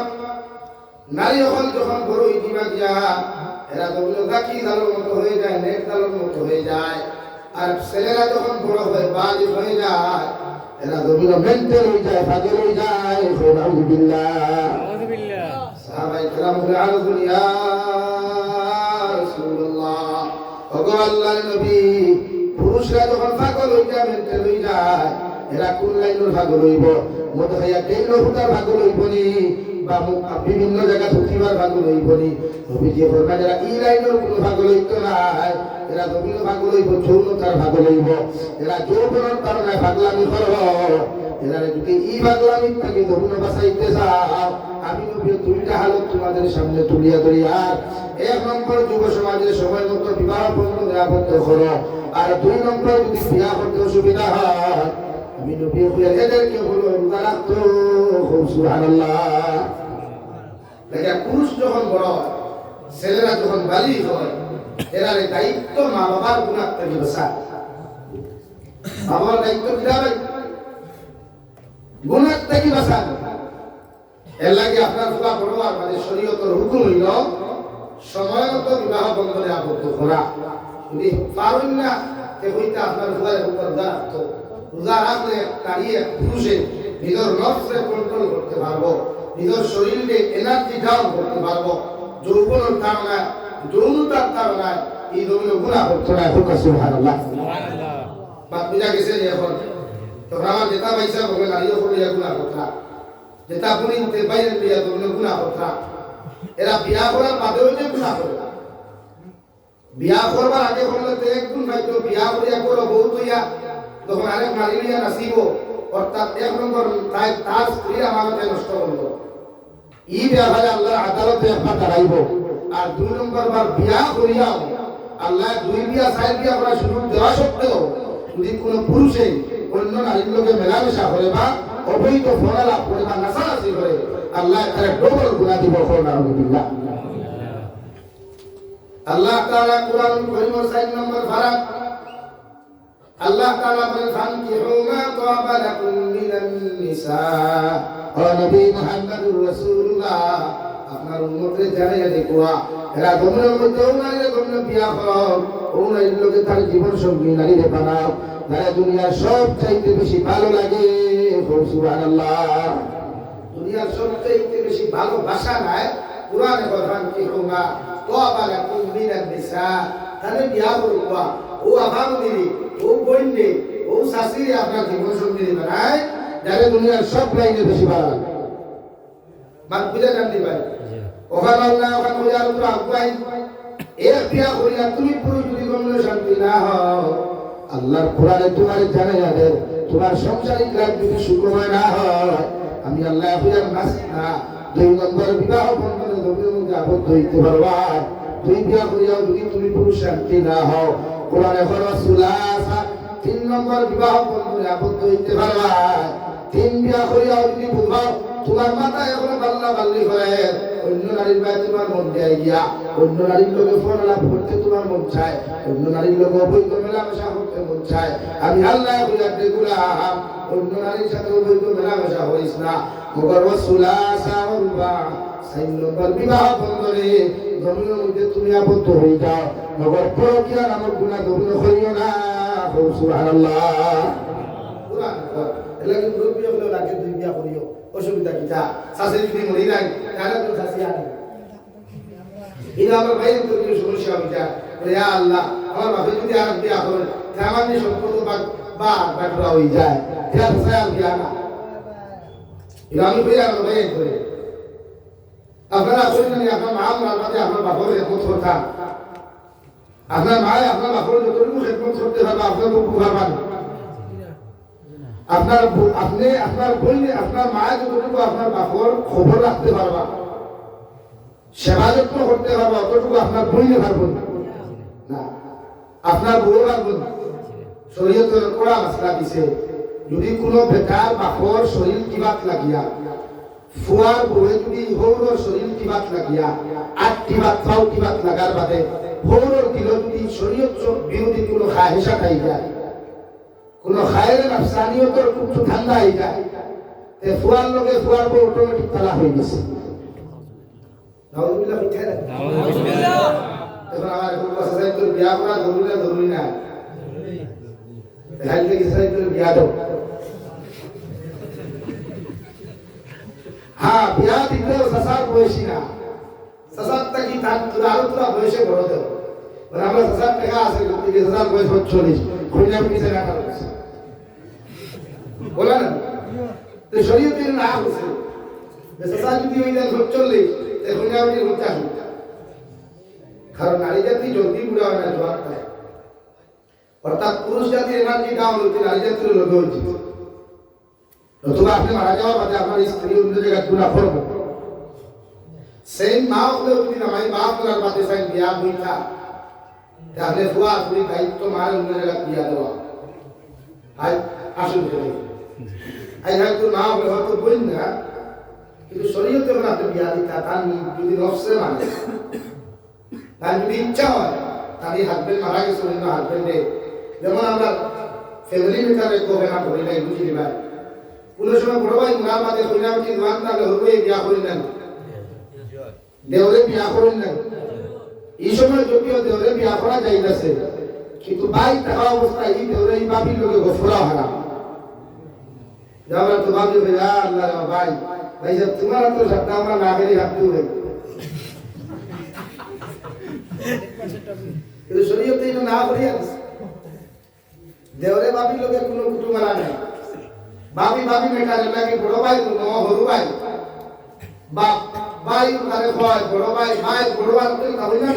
নারী হল যখন বড় ইতিমা দিয়া এরা জমিনে গাছি দালোর মতো হয়ে যায় নেট দালোর মতো হয়ে যায় আর ছেলেরা যখন বড় হয় বালিক হয়ে যায় এরা জমিনে মেন্টেল হয়ে যায় পাগল হয়ে যায় আউযুবিল্লাহ সাহাবায়ে কেরাম বলে আলুল ইয়া রাসূলুল্লাহ ওগো আল্লাহর নবী পুরুষরা যখন পাগল হয়ে যায় মেন্টেল হয়ে যায় এরা কোন লাইনের পাগল হইব মত হইয়া তেল হুতার পাগল হইব নি বা বিভিন্ন জায়গা ছুটিবার পাগল হইব নি নবীজি ফরমায় যারা এই লাইনের কোন পাগল হইতো না এরা বিভিন্ন পাগল হইব যৌনতার পাগল হইব এরা যৌবনের কারণে পাগলামি করব এরা যদি এই পাগলামি থেকে যৌন বাঁচাইতে চাও আমি নবী দুইটা হালত তোমাদের সামনে তুলিয়া ধরি। আর 1 নম্বর যুব সমাজের সময় মতো বিবাহ বন্ধন আবদ্ধ করো। আর 2 নম্বর যদি বিয়া করতে অসুবিধা হয় আমি নবী হইয়া এদেরকে বলো রোজা রাখতো। সুবহানাল্লাহ। দেখে পুরুষ যখন বড় হয়, ছেলেরা যখন বালিগ হয়, এরা দায়িত্ব মা বাবার গুনাহ থেকে বাঁচায়। বাবার দায়িত্ব কি হবে? গুনাহ থেকে বাঁচানো। এর লাগে আপনার ফুলা বড় আর মানে শরীয়তের হুকুম হইল সময় মতো বিবাহ বন্ধনে আবদ্ধ করা। যদি পারেন না তে হইতে আপনার ফুলার উপর রোজা রাখতো। রোজা রাখলে দাঁড়িয়ে পুরুষে নিজের নফসে কন্ট্রোল করতে পারবো, নিজের শরীরে এনার্জি ডাউন করতে পারবো। যৌবনের কারণে, যৌনতার কারণে এই ধরনের গুনাহ করতে না। সুবহানাল্লাহ। বাদ বুঝা গেছে এখন তখন আমার যেটা পয়সা বলে নারীও করে গুনাহ করতা, যেটা আপনি বাইরে বিয়া করলে গুনাহ করতা। এরা বিয়া করার বাদেও যে গুনাহ করে, বিয়া করবার আগে করলে তো এক গুণ হয়তো বিয়া করিয়া করো বহুত হইয়া তখন আরেক নারী নিয়ে নাচিব, অর্থাৎ 1 নম্বর তার স্ত্রী আমানতে নষ্ট করলো। ই ব্যাপারে আল্লাহর আদালতে একবার দাঁড়াইব। আর 2 নম্বর বার বিয়া করিয়াও আল্লাহ 2 বিয়া 4 বিয়া করার সুযোগ দেওয়া সত্ত্বেও যদি কোনো পুরুষে অন্য নারীর লোকে মেলামেশা করে বা অবৈধ ফোনা লাভ করে বা নাচানাচি করে আল্লাহ তারা ডবল গুনাহ দিব। নাউযুবিল্লাহ। আল্লাহ তাআলা কুরআন কারীমের 4 নম্বর ফারাক আল্লাহ তাআলা বলেন ফানকিহু মা তাবা লাকুম মিনান নিসা। ও নবী মুহাম্মদুর রাসূলুল্লাহ, আপনার উম্মতকে জানাইয়া দেখুয়া এরা গমনের মধ্যে নারীরা গমনে বিয়া করো, ও নারীর লোকে তার জীবন সঙ্গী নারীরে বানাও যারা দুনিয়ার সব চাইতে বেশি ভালো লাগে। সুবহানাল্লাহ। দুনিয়ার সব চাইতে বেশি ভালোবাসা নাই কুরআনে বলেন কি হুমা তাবা লাকুম মিনান নিসা। তাহলে বিয়া করবা ও আবামনি ও বইনে ও শাশুড়ি আপনার জীবন সঙ্গী বানায় যারা দুনিয়ার সব লাইনে বেশি ভালো লাগে। বাদ বুঝা জানতে পাই ওখানে আল্লাহ ওখানে বুঝার উপর আগুয়াই এক বিয়া করিয়া তুমি পুরো যদি গমনে শান্তি না হও আল্লাহর কোরআনে তোমার জানাই যাবে তোমার সংসারিক লাইফ যদি সুখময় না হয় আমি আল্লাহ বুঝার নাসি না। 2 নম্বর বিবাহ বন্ধনে জমির মধ্যে আবদ্ধ হইতে পারবা। 2 বিয়া করিয়াও যদি তুমি পুরো শান্তি না হও কোরআনে বলা সুলাসা 3 নম্বর বিবাহ বন্ধনে আবদ্ধ হইতে পারবা। 3 বিয়া করিয়াও যদি বুঝাও তোমার মাথা এখন বাল্লা বাল্লি করে অন্য নারীর গায়ে তোমার মন যায় গিয়া অন্য নারীর লোকে ফোন লাভ করতে তোমার মন চায়, অন্য নারীর লোকে অবৈধ মেলামেশা করতে মন চায়। আমি আল্লাহ বুঝার দেখুলাম অন্য নারীর সাথে অবৈধ মেলামেশা হইস না। মগর ওয়াসুলাসা ওয়া 4 নম্বর বিবাহ বন্ধনে জমিনের মধ্যে তুমি আবদ্ধ হয়ে যাও। মগর পরকীয়া নামক গুনাহ জমিনে করিও না। সুবহানাল্লাহ। কুরআন এলাকে মুরব্বি হলো লাগে 2 বিয়া করিও অসুবিধা কি তা শাশুড়ি যদি মরি নাই তাহলে তো শাশুড়ি আনি এটা আমার ভাইয়ের তো কিছু সমস্যা হয়ে যায়। ইয়া আল্লাহ আমার বাপে যদি আর বিয়া করে তাহলে আমার নিয়ে সম্পর্ক বা বাটরা হয়ে যায় এটা সায়া বিয়া না। এটা আমি ভাইয়া আমার ভাইয়ের করে আপনারা করেন না আপনার মা আমার মাঝে আপনার বাপের খেদমত করতাম। আপনার মায় আপনার বাপের যতটুকু খেদমত করতে পারবে আপনার বুকু পারবেন। আপনার আপনি আপনার বইলে আপনার মায়ের যতটুকু আপনার বাপর খবর রাখতে পারবা, সেবা যত্ন করতে পারবা অতটুকু আপনার বইলে পারবেন না, আপনার বউ পারবেন। শরীয়তের কড়া মাসলা দিছে যদি কোনো বেটার বাপর শরীর কিবাত লাগিয়া ফুয়ার বউয়ে যদি হৌরর শরীর কিবাত লাগিয়া 8 কিবাত 9 কিবাত লাগার বাদে হৌরর দিল যদি শরীয়ত বিরোধী কোনো খাহেশা খাই যায় কোনো খায়ের নাফসানিয়তর খুব ঠান্ডা হয়ে যায় তে ফুয়ার লোকে ফুয়ার বউ অটোমেটিক তালা হয়ে গেছে। নাউযুবিল্লাহ মিথ্যা না নাউযুবিল্লাহ। এখন আমার কোন কথা তো বিয়া করা জরুরি না হাইলে কি সাইড করে বিয়া দাও। হ্যাঁ বিয়া দিতে সাসার বয়সী না সাসার কি তার আরো তোরা বয়সে বড় দেব মানে আমরা সাসার টাকা আছে কিন্তু সাসার বয়স 40 কইনা পিছে রাখা আছে বলা না তো শরীয়তে না আছে যে সাসার যদি হই যায় 40 তে কইনা পিছে উঠা কারণ নারী জাতি জলদি বুড়া হয় না জোয়ার পায় অর্থাৎ পুরুষ জাতির এনার্জি ডাউন হচ্ছে নারী জাতির লোক হচ্ছে। নতুবা আপনি মারা যাওয়ার বাদে আপনার স্ত্রী অন্য জায়গায় গুণা করবো সেই মা হলেও যদি নামাই বাপ করার বাদে চাই বিয়া বইতা তাহলে ফুয়া তুমি দায়িত্ব মার অন্য জায়গায় বিয়া দেওয়া আই আসল করে আই হয়তো মা হলে হয়তো বই না কিন্তু শরীয়তে হলে আপনি বিয়া দিতা তার যদি নফসে মানে তার যদি ইচ্ছা হয় তাহলে হাজবেন্ড মারা গেছে অন্য হাজবেন্ডে যেমন আমরা ফ্যামিলি মেটারে কোভে না করি নাই বুঝি ভাই কোনো সময় বড় ভাই মুরা বাদে কইলাম কি নোয়ান তাহলে হইবে বিয়া করি না দেওরে বিয়া করেন না এই সময় যদিও দেওরে বিয়া করা যাইতেছে কিন্তু ভাই থাকা অবস্থায় এই দেওরে এই বাবির লোকে গফরা হারাম যাওয়া তো ভাবি ভাইয়া আল্লাহ ভাই ভাই সব তোমার তো সবটা আমরা না গেলে ভাবতে হবে কিন্তু শরীয়তে এটা না করিয়া দেওরে বাবির লোকের কোনো কুটুমালা নাই বাবি বাবি মেটারে লাগে বড় ভাই কোনো হরু ভাই বাপ ভাই আরে ভাই বড় ভাই ভাই বড় ভাই তো তাহলে না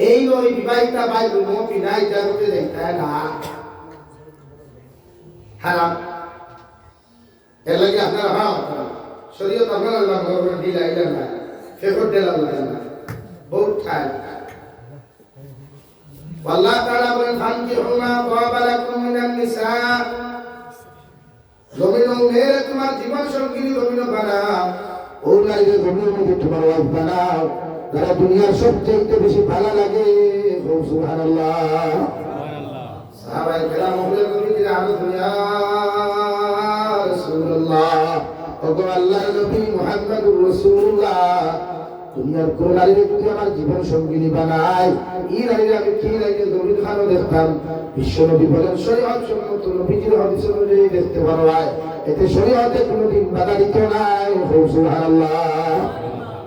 এই ওই বিবাহিতা ভাই কোনো বিনাই জানতে যাইতা না হারাম এর লাগে আপনারা হ্যাঁ শরীয়ত আপনারা আল্লাহ ভগবান দিলা ইলাম না ফেরত দিলা না বহুত ঠাই আল্লাহ তাআলা বলেন ফানকিহুমা তাওবা লাকুম মিনান নিসা জমিন মেরে তোমার জীবন সঙ্গী জমিন বানাও ও নারীকে জমিনের মধ্যে তোমার ওয়াইফ বানাও যারা দুনিয়ার সবচেয়ে বেশি ভালো লাগে সুবহানাল্লাহ সাহাবায়ে কেরাম বলেন নবী দিন আরো দুনিয়া রাসূলুল্লাহ ওগো আল্লাহর নবী মুহাম্মদুর রাসূলুল্লাহ দুনিয়ার কোন নারীকে যদি আমার জীবন সঙ্গিনী বানায় এই নারীর আমি কি লাগে জমিন খানো দেখতাম বিশ্ব নবী বলেন শরীয়ত সম্মত নবীজির হাদিস অনুযায়ী দেখতে পারো এতে শরীয়তে কোনোদিন বাধা দিত নাই সুবহানাল্লাহ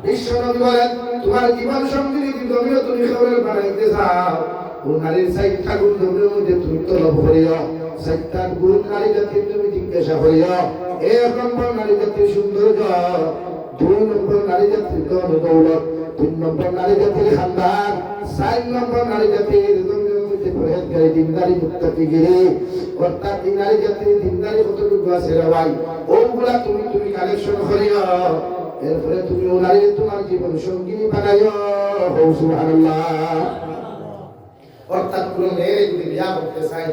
বিশ্ব নবী বলেন তোমার জীবন সঙ্গিনী জমিন তুমি খবরের বানাইতে চাও ও নারীর সাইটটা গুণ জমির মধ্যে তুমি তলব করিও সাইটটা গুণ নারী জাতির তুমি জিজ্ঞাসা করিও এক নম্বর নারী জাতির সৌন্দর্য দুই নম্বর নারী জাতির দৌলত তিন নম্বর নারী জাতির খানদান চার নম্বর নারী জাতির জমির মধ্যে পরহেজগারি দিনদারি মুত্তাকিগিরি অর্থাৎ এই নারী জাতির দিনদারি কতটুকু আছে রে ভাই ওগুলা তুমি কালেকশন করিও এরপরে তুমি ও নারী তোমার জীবন সঙ্গিনী বানাইও সুবহানাল্লাহ অর্থাৎ কোন মেয়ে যদি বিয়া করতে চাই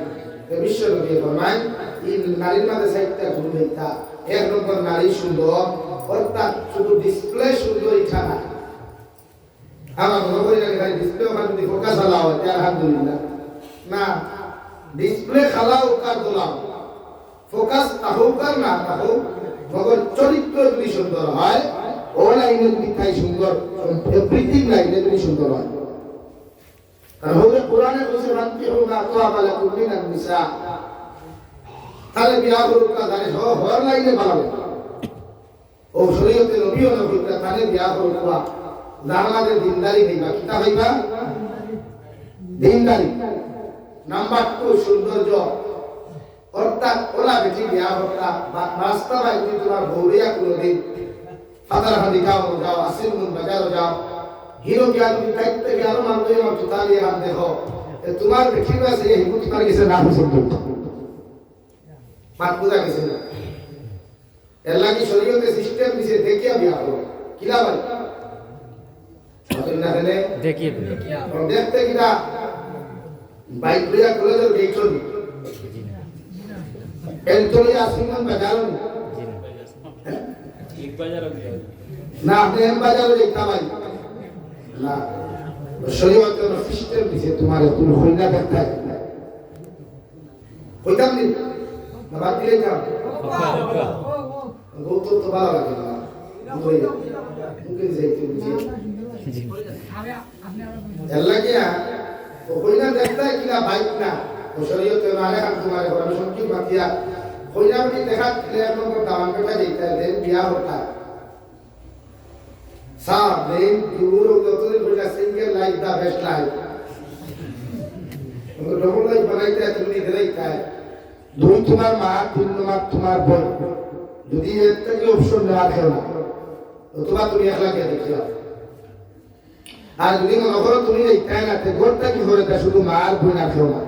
বিশ্ব নবী ফরমায় এই নারীর মাঝে চারটা গুণ হইতা এক নম্বর নারী সুন্দর অর্থাৎ শুধু ডিসপ্লে সুন্দর ইচ্ছা না আমার মনে করি না ডিসপ্লে ওখানে যদি ফোকাস আলা হয় আলহামদুলিল্লাহ না ডিসপ্লে খালাও কার দোলাও ফোকাস তাহৌকার না তাহৌ মগর চরিত্র যদি সুন্দর হয় ও লাইনে যদি তাই সুন্দর এভরিথিং লাইনে যদি সুন্দর হয় কারণ হলে কোরআনে বলছে ফানকিহু মা তাবা লাকুম মিনান নিসা তাহলে বিয়া করুক তাহলে হর লাইনে ভালো ও শরীয়তে নবীও নবী তাহলে বিয়া করুক জানালাদের দিনদারি হইবা কিতা হইবা দিনদারি নাম্বার 2 সৌন্দর্য অর্থাৎ ওলা বেটি বিয়া হতা বাস্তবায় যদি তোমার বৌরিয়া কোনোদিন ফাতার হান্দি যাও আসির মুন বাজারও যাও হিরো কি আদমি দায়িত্বে কি আরো মানতে আমার তোতালি হাত দেখো তোমার বেটি আছে এই হিবুত করে গেছে না পছন্দ মাত বুঝা গেছে না এর লাগি শরীয়তে সিস্টেম দিছে দেখিয়া বিয়া করো কিলা ভাই না দেনে দেখিয়ে দেখতে কিনা বাইক লিয়া কলেজের গেট চলবি এলতলি আসিমান বাজারও এক বাজারও না আপনি এক বাজারও দেখতা ভাই না শরীয়তে সিস্টেম দিছে তোমার তুমি হইনা দেখতা হইতাম নি না বাদ দিলে কাম গো তো ভালো লাগে না মুখে যাইতে বুঝি এলাকিয়া ও কইনা দেখতা কিনা বাইক না ও শরীয়তে নারে কাম তোমার ঘরে সঙ্গী বাতিয়া কইনা কি দেখা ক্লিয়ার নম্বর দামান কাটা যাইতা দেন বিয়া হতা সাব দেন ইউরো যতদিন কইলা single life the best life ও ডবল লাইফ বানাইতে তুমি দেখাইতা দুই তোমার মা তিন নম্বর তোমার বোন যদি একটা কি অপশন না থাকে না অথবা তুমি একলা কে দেখিও আর যদি মনে করো তুমি এইটাই না তে গোটা কি করে তা শুধু মার বোন আছে না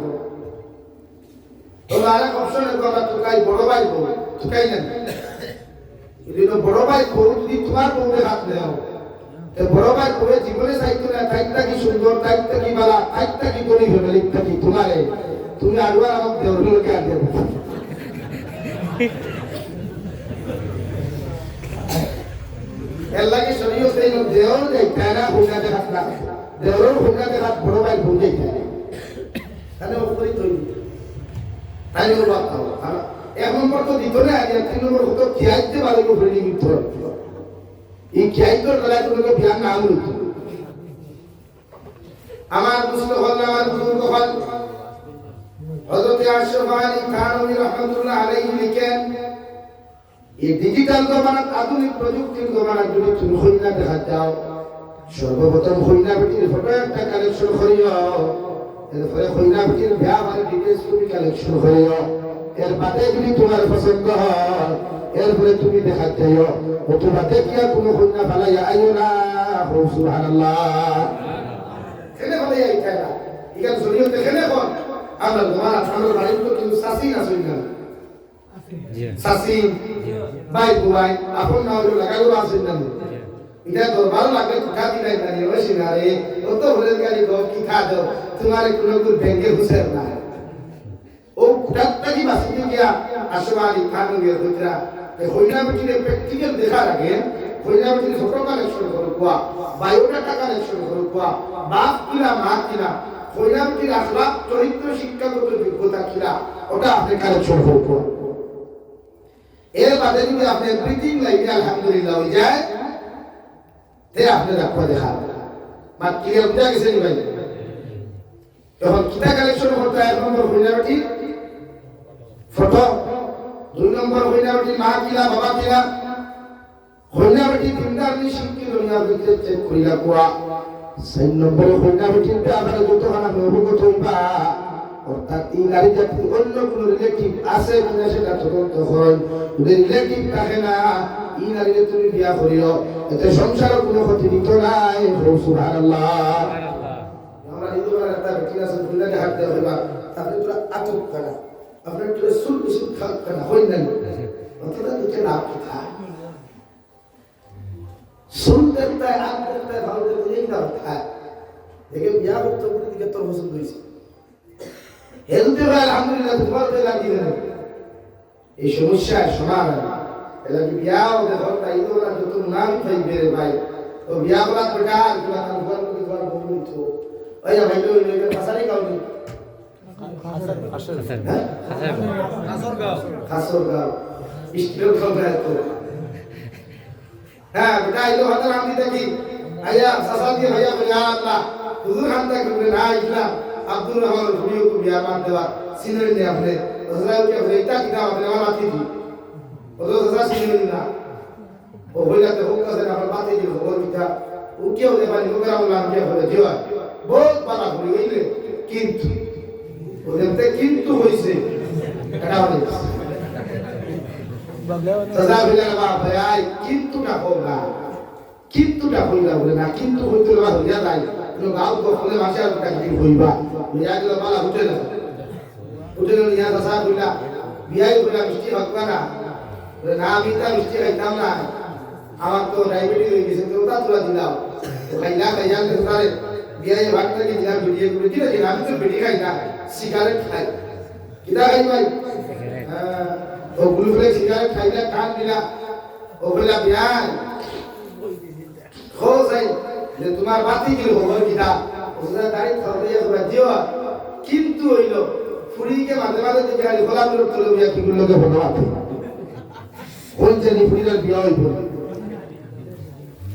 তো আরেক অপশন এর কথা তুকাই বড় ভাই বল তুকাই না যদি বড় ভাই বল যদি তোমার বউকে হাত নেও তে বড় ভাই কবে জীবনে চাইতো না তাইটা কি সুন্দর তাইটা কি বালা তাইটা কি করি ফ্যামিলিটা কি তোমারে তুমি আরবার আমাকে দেওরগুলোকে আর দেবো এর লাগে শরীয় সেই দেওর যাইতে না হুন্নাতে হাত না দেওর হুন্নাতে হাত বড় ভাই ভুল যাইতে তাহলে উপরই তৈরি তাই ওর বাদ এক নম্বর তো দিত না আর তিন নম্বর হতো খেয়াইতে পারে গো ফেলি মিত্র এই খেয়াইতর গলায় তোমাকে বিয়ার নাম হইত আমার দুষ্ট হল আমার বুজুর্গ হল হযরত আশরাফ আলী থানভী রাহমাতুল্লাহ আলাইহি লিখেন এই ডিজিটাল জমানা আধুনিক প্রযুক্তির জমানা যদি তুমি হইনা দেখা যাও সর্বপ্রথম হইনা বেটির ফটো একটা কালেকশন করিও এরপরে হইনা বেটির বিয়া মানে ডিটেইলস তুমি কালেকশন করিও এর বাদে যদি তোমার পছন্দ হয় এরপরে তুমি দেখা যাও অথবা দেখিয়া কোনো হইনা ফালাইয়া আইও না সুবহানাল্লাহ কেন ফালাইয়া আইতা না ইগান শরীয়তে কেন কোন আমরা জমানা আমরা বাড়ির তো কিন্তু সাসি না সইনা সাসি ভাই বুয়াই আপন নাও লাগালো আসেন না এটা দরবার লাগে কুটা দিলাই না রে ওই সিনারে ও তো হলে গালি গো কি খা দাও তোমার কোনো কোন ব্যাংকে হুসেন না ও কুটাটা কি বাসি গিয়া আসমানি থানভী হইরা এ হইনা বেটিরে প্র্যাকটিক্যাল দেখা লাগে হইনা বেটির ছোট কালেকশন করো কোয়া বায়োডাটা কালেকশন করো কোয়া বাপ কিনা মা কিনা হইনা বেটির আখলাক চরিত্র শিক্ষাগত যোগ্যতা কিনা ওটা আপনি কালেকশন করো এর বাদে যদি আপনি ব্রিথিং লাইনে আলহামদুলিল্লাহ হয়ে যায় তে আপনি রাখবা দেখা মাত ক্লিয়ার বুঝা গেছে নি ভাই যখন কিতা কালেকশন করতে এক নম্বর হইনা বেটি ফটো দুই নম্বর হইনা বেটি মা কিলা বাবা কিলা হইনা বেটি তিনটার নিশিকি দুনিয়া ভিতরে চেক করিলা কোয়া তিন নম্বরে হইনা বেটি আপনারা যতখানা অভিজ্ঞতা হইবা অর্থাৎ এই নারী জাতি অন্য কোনো রিলেটিভ আছে কিনা সেটা তদন্ত হয় যদি রিলেটিভ থাকে না এই নারীকে তুমি বিয়া করিও এতে সংসারে কোনো ক্ষতি দিত নাই সুবহানাল্লাহ আমরা নিজেরা একটা বেটি আছে দুনিয়াতে হাত দেওয়া হইবা তাহলে তোরা আতক করা আপনার তোরা সুল বিশুল খাল করা হয় না অতটা দিকে লাভ কথা সুল দেখতে আগ দেখতে ভালো দেখতে এই না খায় দেখে বিয়া করতে করে দিকে তোর পছন্দ হয়েছে হেলতে ভাই আলহামদুলিল্লাহ তোমার বেলা দিবেন এই সমস্যার সমাধান এলা কি বিয়া ও দেখো তাই তো না যত নাম তাই বেরে ভাই তো বিয়া বলা বেটা তোমার কান ঘর কি ঘর বলি তো ওই ভাই তো লেগে ফাসারি কাউনি খাসরগাঁও স্টিল খবর তো হ্যাঁ বেটা ইলো হাতে নাম দিতে কি আয়া সাসা দিয়ে ভাইয়া বলে আল্লাহ হুজুর হামদা করে না ইসলাম আব্দুর রহমান ভিডিও को बिया मान देवा सीनियर ने अपने हजरत के रेता किताब अपने वाला थी और तो सजा सीनियर ना वो होइला तो होका से अपन बातें जो हो किता वो क्या होले पानी नोकरा वाला क्या होले जीवा बहुत बड़ा हुई होइले किंतु वो जबते किंतु होइसे कटा होले सजा बिला बा भाई किंतु ना होगा किंतु ना होइला बोले ना किंतु होइतो बा हो जाता है लोग गांव को फले भाषा का की होइबा बिया के बाला उठे ना निया दशा बुला बिया बुला मिष्टी भगवाना ना बीता मिष्टी खाइताम ना আমার তো ডায়াবেটিস হয়ে গেছে তো তা তুলা দিলাম তো খাইলা খাইয়া তারে বিয়া এই ভাতটা কি দিলাম ভিডিও করে দিলা যে আমি তো বেটি খাই না সিগারেট খাই কিটা খাই ভাই হ্যাঁ ও গুলফলে সিগারেট খাইলা কান দিলা ও বলা বিয়া খো যাই যে তোমার বাতি কি হবে কিটা ওরা দাঁড়িয়ে খাওয়া করে দিও কিন্তু হইল ফুরিকে মাঝে মাঝে দেখে আলি খোলা করে তুলে বিয়া কি গুলোকে বলো আছে কোন যে ফুরির বিয়া হইব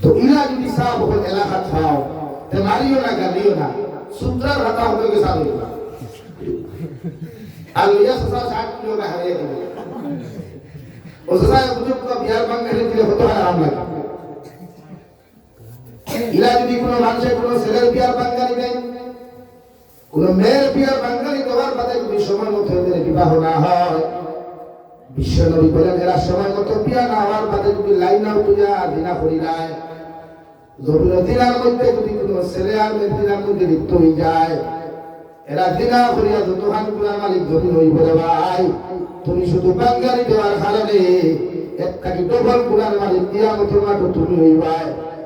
তো ইলা যদি সাহেব को এলাকা খাও তে মারিও না গালিও না সূত্র রাতা হবে के साथ होगा আলিয়া সসা 60 কিলো का है ये ও সসা বুঝুক তো বিয়ার বাংলা দিলে হতো আরাম লাগে ইলা যদি কোনো মানুষের কোনো ছেলের বিয়ার বাঙালি নেই কোনো মেয়ের বিয়ার বাঙালি দেওয়ার বাদে যদি সময় মতো এদের বিবাহ না হয় বিশ্বনবী বলেন এরা সময় মতো বিয়া না হওয়ার বাদে যদি লাইন আউট হইয়া দিনা করি যায় জরুরি দিনার মধ্যে যদি কোনো ছেলে আর মেয়ের দিনার মধ্যে লিপ্ত হয়ে যায় এরা দিনা করিয়া যতখান গুণার মালিক ধনী হইব রে ভাই তুমি শুধু বাঙালি দেওয়ার কারণে একটাকি ডবল গুনার মালিক কিয়ামতের মাঠে তুমি হইবাই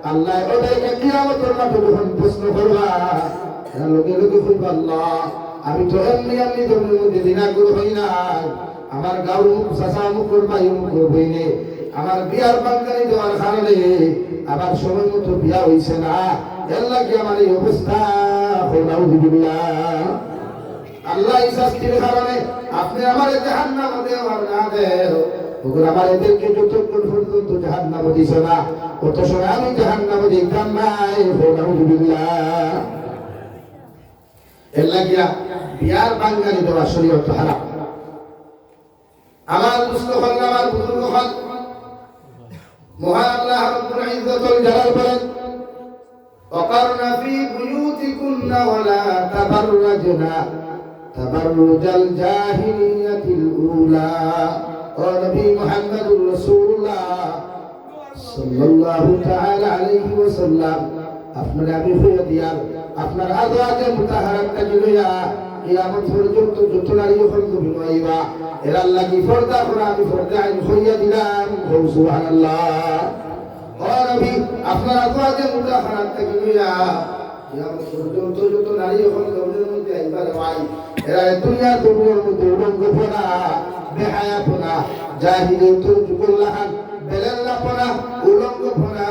আল্লাহ ওটাকে কিয়ামতের মাঠে যখন প্রশ্ন করবা লোকে লোকে কইবা আল্লাহ আমি তো এমনি এমনি ধর্মের মধ্যে দিনাগুলো হই নাই আমার গাঁর মুখ চাষা মুখর ভাই মুখ হইনে আমার বিয়ার বাঙ্গালি দেওয়ার কারণে আবার সময় মতো বিয়া হইছে না এর লাগে আমার এই অবস্থা আল্লাহ এই শাস্তির কারণে আপনি আমার জাহান্নাম দেওয়ার না দেও ওগুলো আমার এদেরকে যতক্ষণ পর্যন্ত জাহান্নাম দিছে না কত সময় আমি জাহান্নাম দিতাম নাই এর লাগিয়া বিয়ার বাঙ্গালি দেওয়া শরীয়ত হারাম আমার দুস্থ হল আমার বুজুর্গ হল মহান আল্লাহ রাব্বুল ইজ্জাতুল জালাল বলেন ওয়াকারনা ফি বুয়ুতিকুন্না ওয়ালা তাবাররাজনা তাবাররুজাল জাহিলিয়াতিল উলা ও নবী মুহাম্মদুর রাসূলুল্লাহ সাল্লাল্লাহু তাআলা আলাইহি ওয়াসাল্লাম আপনারা আমি হয়ে দিয়ার আপনার আজওয়াজে মুতাহারাতকে লইয়া কিয়ামত পর্যন্ত যত নারী হল তুমি নইবা এর আল্লাহ কি পর্দা করে আমি পর্দা আইন হইয়া দিলাম সুবহানাল্লাহ ও নবী আপনার আজওয়াজে মুতাহারাতকে লইয়া কিয়ামত পর্যন্ত যত নারী হল তোমাদের মধ্যে আইবা ভাই এরা দুনিয়ার মধ্যে উলঙ্গপনা বেহায়াপনা জাহিলিয়াতুল যুগল্লাহান বেলাল্লাপনা উলঙ্গপনা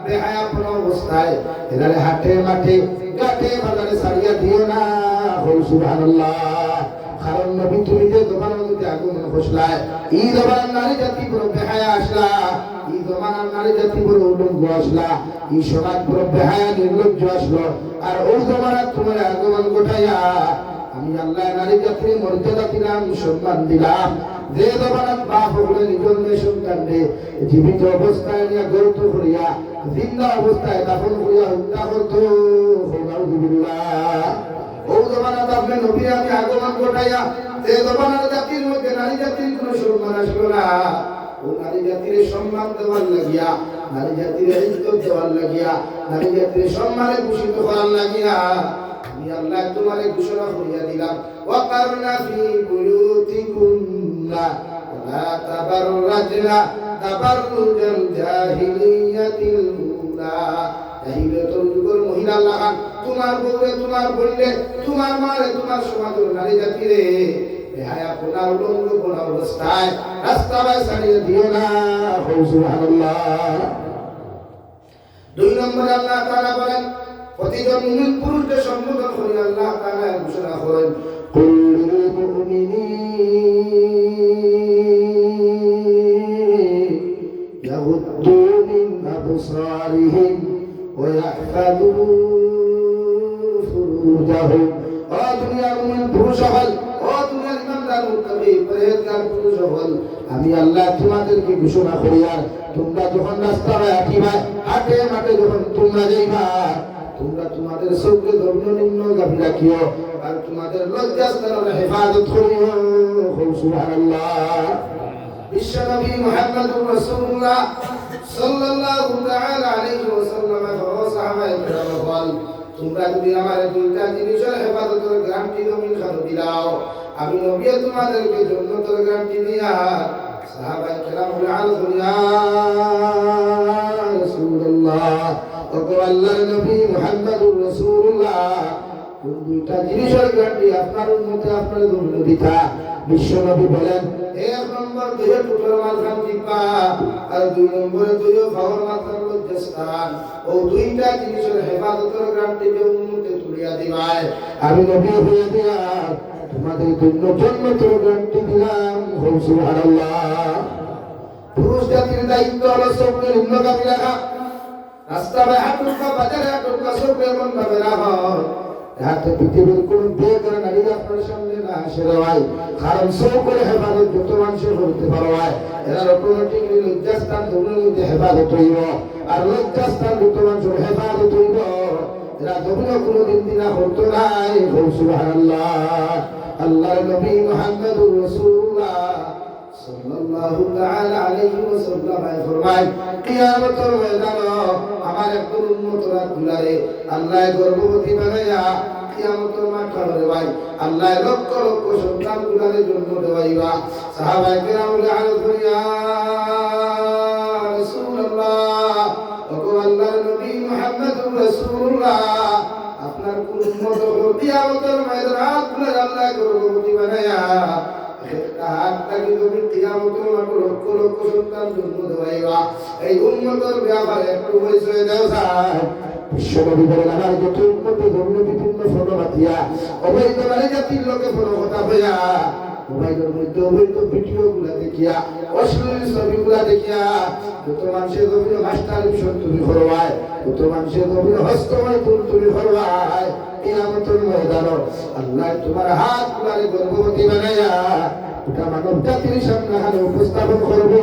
বেহায়াপনা অবস্থায় এরা হাটে মাঠে গাটে বাজারে সারিয়া দিও না সুবহানাল্লাহ কারণ নবী তুমি যে জমানার মধ্যে আগমন ঘোষলায় এই জমানার নারী জাতি বড় বেহায়া আসলা এই জমানার নারী জাতি বড় উলঙ্গ আসলা এই সমাজ বড় বেহায়া নির্লজ্জ আসলো আর ওই জমানার তোমার আগমন ঘটাইয়া আমি আল্লাহ নারী জাতির মর্যাদা দিলাম সম্মান দিলাম যে জমানার বাপ হলে নিজের মেয়ে সন্তানকে জীবিত অবস্থায় নিয়ে গর্ত করিয়া জিন্দা অবস্থায় দাফন করিয়া হত্যা করতো ও জমানাত আপনি নবী আমি আগমন ঘটাইয়া যে জমানার জাতির মধ্যে নারী জাতির কোনো সম্মান আসলো না ও নারী জাতির সম্মান দেওয়ার লাগিয়া নারী জাতির ইজ্জত দেওয়ার লাগিয়া নারী জাতির সম্মানে ভূষিত করার লাগিয়া আমি আল্লাহ তোমারে ঘোষণা করিয়া দিলাম ওয়াকারনা ফি বুয়ুতিকুন্না ওয়ালা তাবাররাজনা তাবাররুজাল জাহিলিয়াতিল উলা জাহিলিয়াতুল যুগের মহিলা লাগান তোমার বউরে তোমার বোনরে তোমার মারে তোমার সমাজের নারী জাতিরে বেহায়া পোনা উলঙ্গ পোনা অবস্থায় রাস্তা বাই ছাড়িয়ে দিও না সুবহানাল্লাহ দুই নম্বরে আল্লাহ তাআলা বলেন প্রতিজন মুমিন পুরুষকে সম্বোধন করে আল্লাহ তাআলা ঘোষণা করেন কুল্লুল মুমিনিন ইয়াগুদ্দু মিন আবসারিহিম ওয়া ইয়াহফাযু ফুরুজাহুম ও দুনিয়ার মুমিন পুরুষ হল ও দুনিয়ার ইমানদার মুত্তাকি পরহেজগার পুরুষ হল আমি আল্লাহ তোমাদেরকে ঘোষণা করি আর তোমরা যখন রাস্তায় হাঁটিবা হাটে মাঠে যখন তোমরা যাইবা তোমরা তোমাদের চোখকে ধর্মনিম্ন গাভী রাখিও আর তোমাদের লজ্জাস্থানের হেফাজত করিও সুবহানাল্লাহ বিশ্বনবী মুহাম্মদুর রাসূলুল্লাহ সাল্লাল্লাহু তাআলা আলাইহি ওয়াসাল্লাম ও সাহাবায়ে কেরাম বল তোমরা যদি আমার দুইটা জিনিসের হেফাজতের গ্যারান্টি জমিন খানো দিলাও আমি নবী তোমাদেরকে জান্নাতের গ্যারান্টি দিয়া সাহাবায়ে কেরাম বলেন ইয়া রাসূলুল্লাহ ও আল্লাহর নবী মুহাম্মদুর রাসূলুল্লাহ কোন দুইটা জিনিসের গ্যারান্টি আপনার উম্মতে আপনার জন্য দিতা বিশ্ব নবী বলেন এক নম্বর দুই টুকরো মাঝখান দিবা আর দুই নম্বরে দুই খাওয়ার মাঝখান লজ্জাস্থান ও দুইটা জিনিসের হেফাজতের গ্যারান্টি যে উম্মতে তুলিয়া দিবাই আমি নবী হয়ে দিয়া তোমাদের জন্য জান্নাতের গ্যারান্টি দিলাম সুবহানাল্লাহ পুরুষ জাতির দায়িত্ব হলো চোখের উন্নতি রাখা রাস্তায় হাঁটুকা বাজারে হাঁটুকা চোখে এমন ভাবে রাখা যাতে পৃথিবীর কোন বেকার নারী আপনার সামনে না আসে ভাই কারণ সব করে হেফাজত যত মানুষের করতে পারো ভাই এরা অটোমেটিকলি লজ্জাস্থান ধরে মধ্যে হেফাজত হইব আর লজ্জাস্থান যত মানুষের হেফাজত হইব এরা যখন কোনোদিন দিনা হতো নাই সুবহানাল্লাহ আল্লাহর নবী মুহাম্মদুর রাসূলুল্লাহ সাল্লাল্লাহু তাআলা আলাইহি ওয়াসাল্লাম ফরমায় কিয়ামতের ময়দানে আমার একজন উম্মতরা দুলারে আল্লাহ গর্ভবতী বানায়া কিয়ামতের মাঠে ভাই আল্লাহ লক্ষ লক্ষ সন্তান দুলারে জন্ম দেওয়াইবা সাহাবায়ে কেরাম বলে আল্লাহর নবী মুহাম্মদুর রাসূলুল্লাহ আপনার কোন উম্মত কিয়ামতের ময়দানে খুলে আল্লাহ গর্ভবতী বানায়া একটা হাত লাগি তুমি কিয়ামতের মাঠে লক্ষ লক্ষ সন্তান জন্ম দেওয়াইবা এই উম্মতের ব্যাপারে একটু পরিচয় দাও স্যার বিশ্বনবী বলেন আমার যত উম্মতে ধর্ম বিভিন্ন ফটোমাতিয়া অবৈধ মানে জাতির লোকে ফটো কথা হইয়া মোবাইলের মধ্যে অবৈধ ভিডিও গুলা দেখিয়া অশ্লীল ছবিগুলা দেখিয়া যত মানুষের জমিনে মাস্টার মিশন তুমি করবায় যত মানুষের জমিনে হস্তময় তুমি করবায় কিয়ামতের ময়দানে আল্লাহ তোমার হাত গুলারে গর্ভবতী বানাইয়া ওটা মানব জাতির সামনে উপস্থাপন করবে।